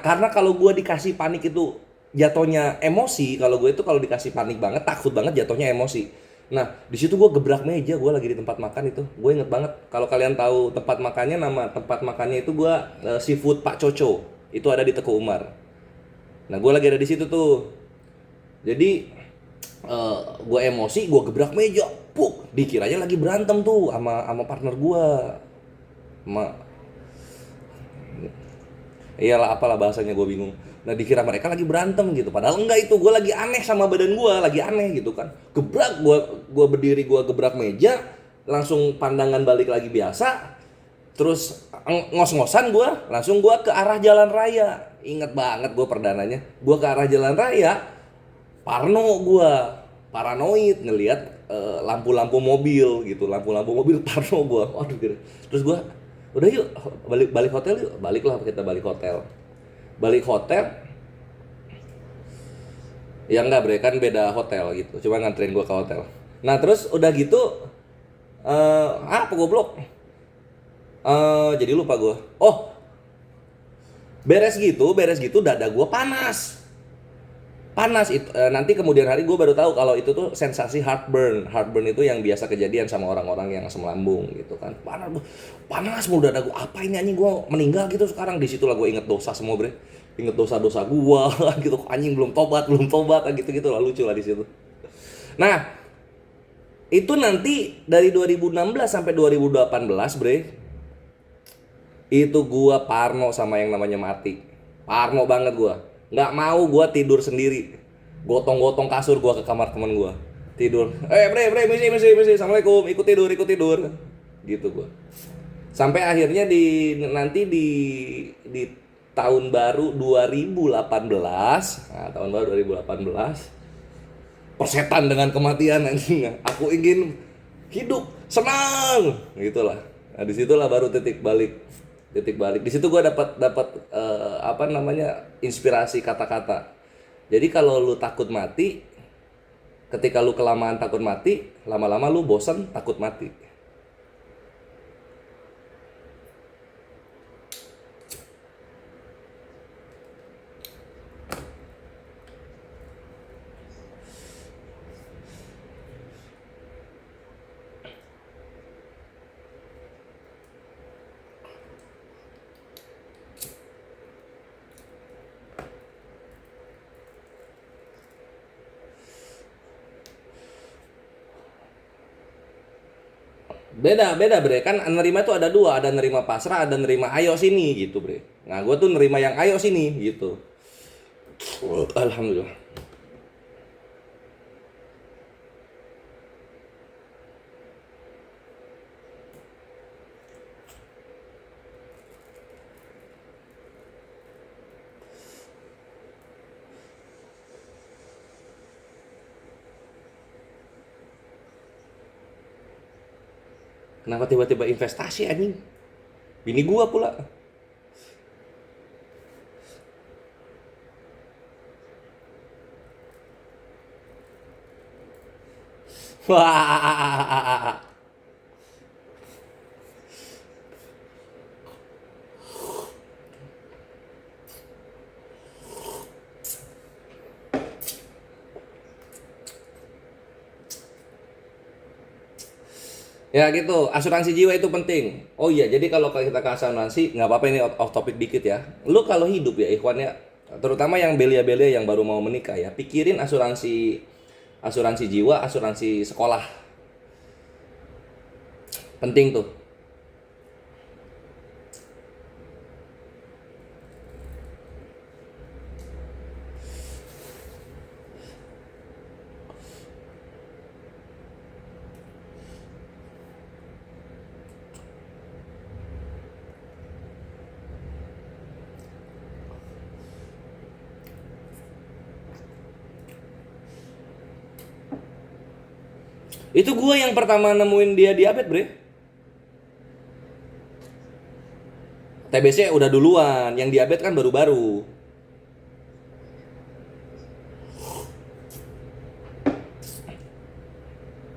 karena kalau gue dikasih panik itu jatuhnya emosi. Kalau gue itu kalau dikasih panik banget, takut banget jatuhnya emosi. Nah, di situ gue gebrak meja, gue lagi di tempat makan itu. Gue inget banget. Kalau kalian tahu tempat makannya, nama tempat makannya itu gue Seafood Pak Coco. Itu ada di Teguh Umar. Nah, gue lagi ada di situ tuh. Jadi gue emosi, gue gebrak meja. Puk, dikiranya lagi berantem tuh sama partner gue. Iyalah apalah bahasanya gue bingung. Nah dikira mereka lagi berantem gitu. Padahal enggak, itu gue lagi aneh sama badan gue. Lagi aneh gitu kan. Gebrak, gue berdiri, gue gebrak meja. Langsung pandangan balik lagi biasa. Terus ngos-ngosan gue. Langsung gue ke arah jalan raya. Ingat banget gue perdananya. Gue ke arah jalan raya. Paranoid ngelihat lampu-lampu mobil gitu. Lampu-lampu mobil parno gue. Waduh gitu. Terus gue, udah yuk balik hotel yuk. Baliklah kita balik hotel. Ya enggak, Bre, kan beda hotel gitu. Cuma nganterin gue ke hotel. Nah terus udah gitu apa goblok? Jadi lupa gue. Oh, beres gitu dada gue panas itu. Nanti kemudian hari gue baru tahu kalau itu tuh sensasi heartburn itu yang biasa kejadian sama orang-orang yang asam lambung gitu kan. Panas mulu dada gue. Apa ini anjing, gue meninggal gitu sekarang. Di situlah gue inget dosa semua, Bre. Inget dosa-dosa gue gitu. Anjing belum tobat gitu lah, lucu lah di situ. Nah, itu nanti dari 2016 sampai 2018, Bre. Itu gue parno sama yang namanya mati. Parno banget gue. Nggak mau gue tidur sendiri. Gotong-gotong kasur gue ke kamar temen gue. Tidur. Bre, misi. Assalamualaikum, ikut tidur. Gitu gue. Sampai akhirnya di tahun baru 2018. Nah, tahun baru 2018. Persetan dengan kematian anjing. Aku ingin hidup senang. Gitulah. Nah, disitulah baru titik balik. Di situ gue dapat apa namanya inspirasi kata-kata. Jadi kalau lu takut mati, ketika lu kelamaan takut mati, lama-lama lu bosan takut mati. Beda bre, kan nerima itu ada dua, ada nerima pasrah, ada nerima ayo sini gitu bre. Nah gue tuh nerima yang ayo sini gitu. Alhamdulillah. Kenapa tiba-tiba investasi anjing? Bini gua pula. Wah. Ya gitu, asuransi jiwa itu penting. Oh iya, jadi kalau kita ke asuransi, nggak apa-apa ini off topic dikit ya. Lu kalau hidup ya ikhwan ya, terutama yang belia-belia yang baru mau menikah ya, pikirin asuransi jiwa, asuransi sekolah. Penting tuh. Itu gua yang pertama nemuin dia diabetes, bre. TBC udah duluan, yang diabetes kan baru-baru.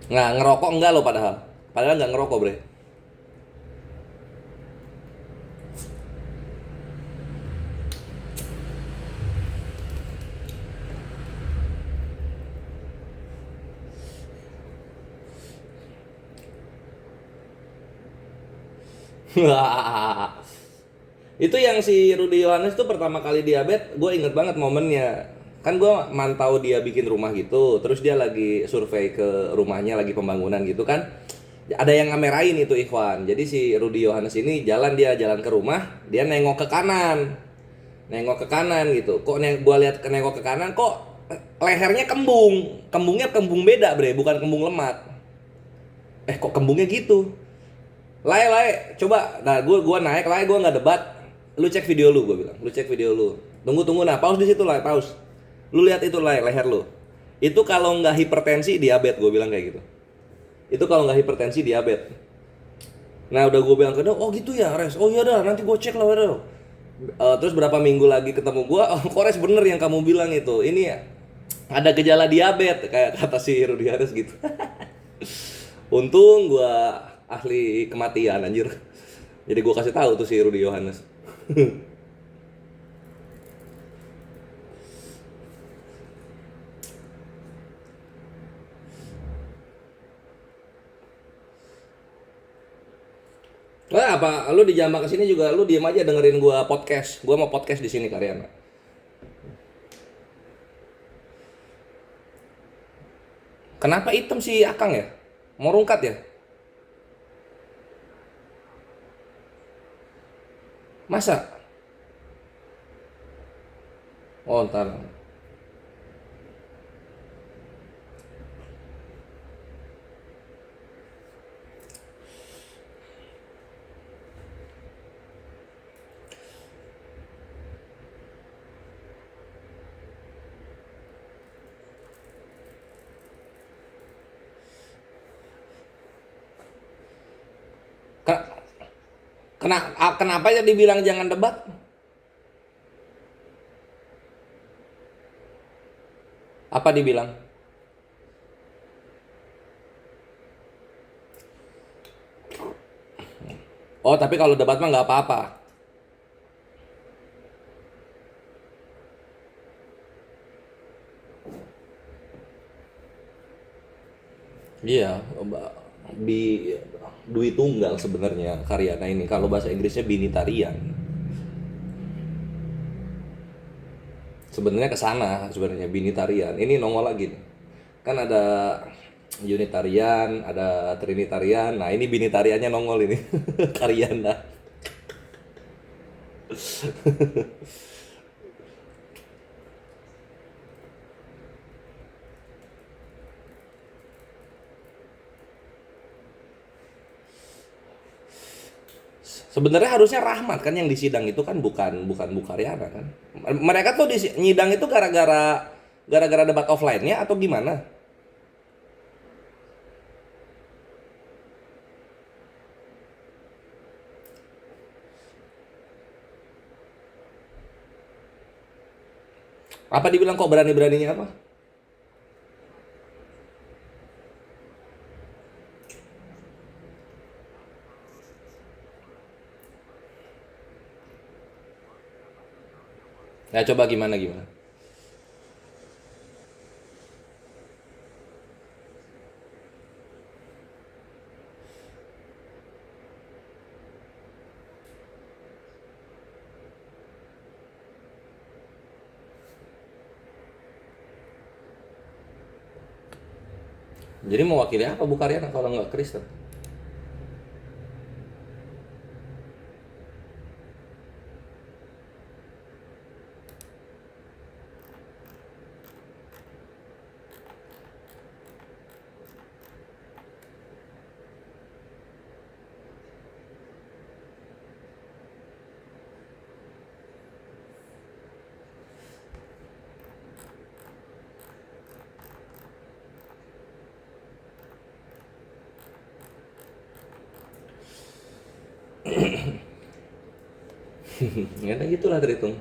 Nggak ngerokok enggak lo padahal. Padahal nggak ngerokok, bre. Itu yang si Rudy Yohanes tuh pertama kali diabetes, gue inget banget momennya. Kan gue mantau dia bikin rumah gitu, terus dia lagi survei ke rumahnya, lagi pembangunan gitu kan. Ada yang ngamerain itu Ikhwan. Jadi si Rudy Yohanes ini jalan ke rumah, dia nengok ke kanan. Nengok ke kanan gitu. Kok gue lihat nengok ke kanan kok lehernya kembung. Kembungnya kembung beda, bre, bukan kembung lemak. Kok kembungnya gitu? Lai, coba. Nah, gua naik, gue nggak debat. Lu cek video lu, gue bilang. Lu cek video lu. Tunggu. Nah, pause di situ, Lai, pause. Lu lihat itu, Lai, leher lu. Itu kalau nggak hipertensi, diabetes, gue bilang kayak gitu. Itu kalau nggak hipertensi, diabetes. Nah, udah gue bilang ke dia, oh gitu ya, Res. Oh iya dah, nanti gue cek lah, waduh. Terus berapa minggu lagi ketemu gue, oh Kores bener yang kamu bilang itu. Ini ya, ada gejala diabetes, kayak kata si Rudy Yohanes gitu. Untung gue ahli kematian anjir. Jadi gue kasih tahu tuh si Rudy Yohanes. Wah, apa lu di Jambak kesini juga lu diem aja dengerin gua podcast. Gua mau podcast di sini Karyana. Kenapa hitam si Akang ya? Mau rungkat ya? Masa? Oh, ntar. Kenapa ya dibilang jangan debat? Apa dibilang? Oh, tapi kalau debat mah nggak apa-apa. Iya, bi Dwi Tunggal sebenarnya karyanya ini. Kalau bahasa Inggrisnya binitarian. Sebenarnya ke sana sebenarnya binitarian. Ini nongol lagi nih. Kan ada unitarian, ada trinitarian. Nah, ini binitariannya nongol ini. Karyana. Sebenarnya harusnya Rahmat kan yang di sidang itu kan bukan bukan Bukaryana kan. Mereka tuh di nyidang itu gara-gara debat offline-nya atau gimana? Apa dibilang kok berani-beraninya apa? Ya coba gimana gimana? Jadi mewakili apa Bukaryana kalau nggak Kristen? Ya gitulah terhitung.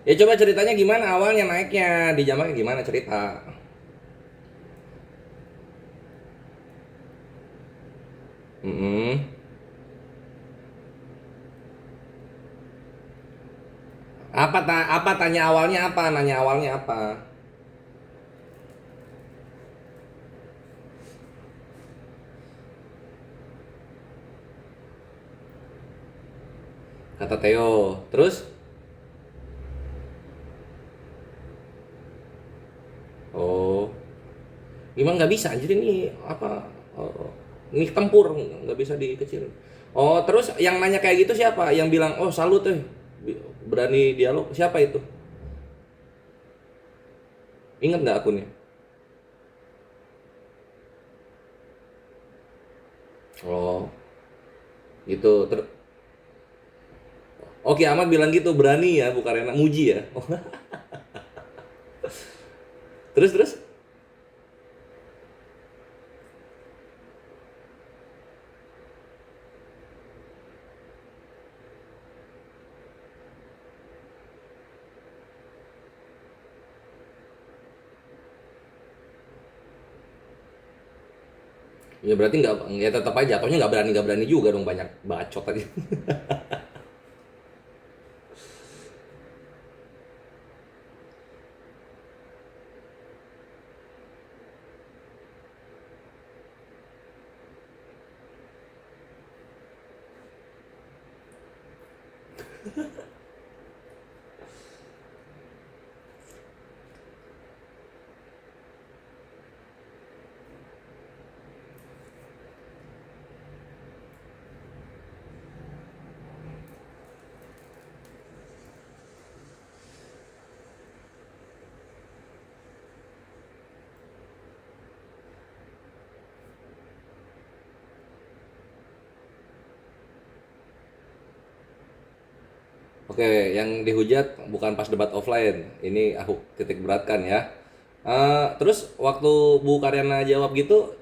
Ya coba ceritanya gimana awalnya naiknya di Jamaknya gimana cerita? Mm-mm. Apa tanya awalnya apa? Nanya awalnya apa? Kata Theo. Terus? Oh, gimana nggak bisa? Jadi ini apa? Oh, ini tempur nggak bisa dikecilin. Oh, terus yang nanya kayak gitu siapa? Yang bilang, oh salut berani dialog. Siapa itu? Ingat nggak akunnya? Oh, gitu. Oke, Ahmad bilang gitu berani ya, bukan enak muji ya. Oh. Terus? Ya berarti nggak, ya tetap aja jatuhnya nggak berani juga dong, banyak bacot aja. Oke, yang dihujat bukan pas debat offline. Ini aku titik beratkan ya. Terus waktu Bu Karyana jawab gitu,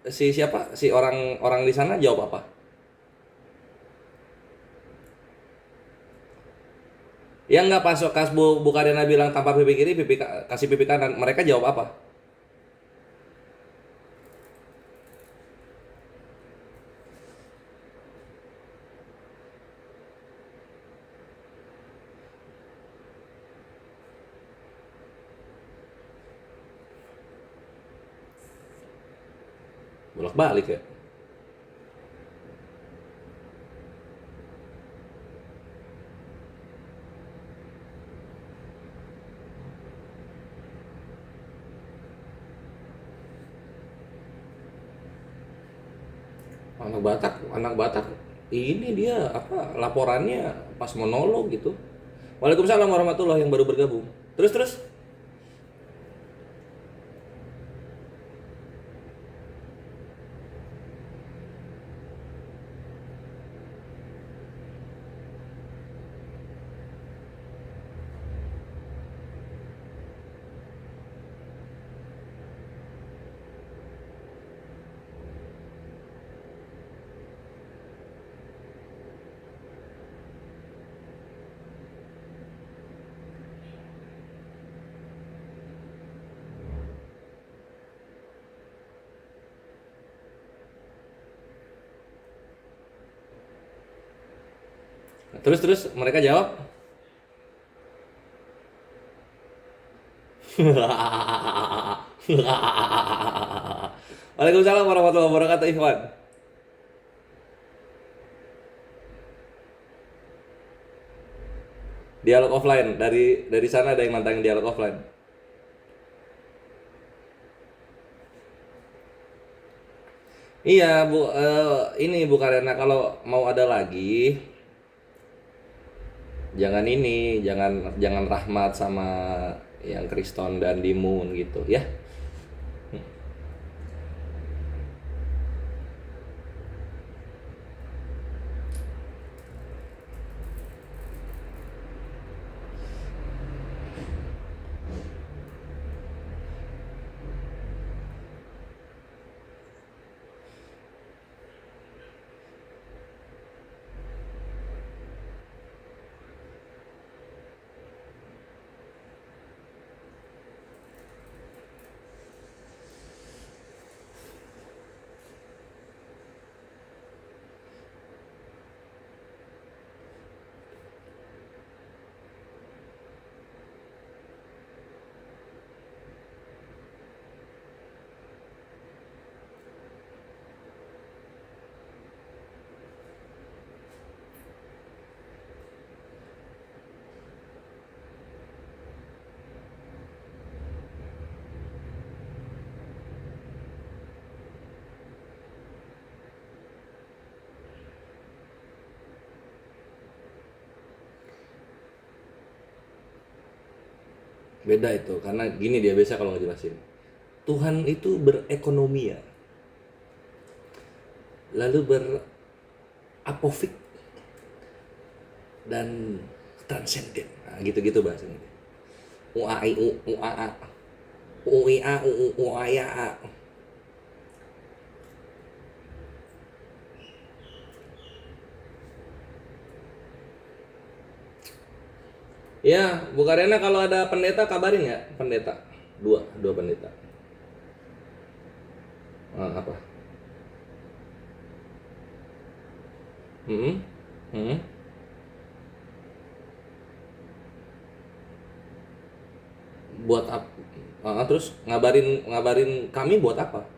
si siapa? Si orang di sana jawab apa? Ya nggak pas Bu Karyana bilang tampar pipi kiri, kasih pipi kanan. Mereka jawab apa? Bolak-balik ya. Anak Batak ini dia apa laporannya pas monolog gitu. Waalaikumsalam warahmatullahi yang baru bergabung. Terus. Terus mereka jawab. Waalaikumsalam warahmatullahi wabarakatuh, Ikhwan. Dialog offline dari sana ada yang nantangin dialog offline. Iya Bu, ini Bu Karyana kalau mau ada lagi, jangan Rahmat sama yang Kriston dan Dimun gitu ya. Beda itu, karena gini dia biasa kalau ngejelasin. Tuhan itu berekonomi ya. Lalu berapofik dan transenden. Nah, gitu-gitu bahasanya. UAI UAA. UIA UAIA. Ya, Bu Karyana kalau ada pendeta kabarin ya, pendeta. Dua pendeta. Apa? Buat apa? Terus ngabarin kami buat apa?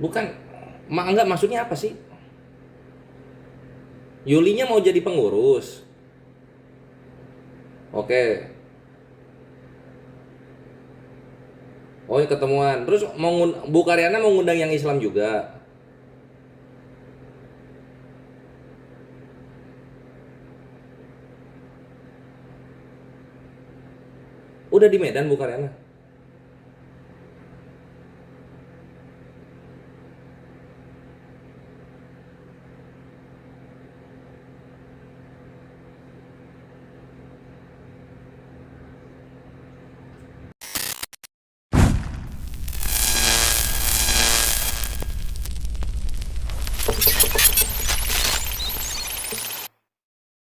Bukan, enggak maksudnya apa sih? Yulinya mau jadi pengurus. Oke. Oh, ketemuan. Terus Bu Karyana mau ngundang yang Islam juga. Udah di Medan Bu Karyana?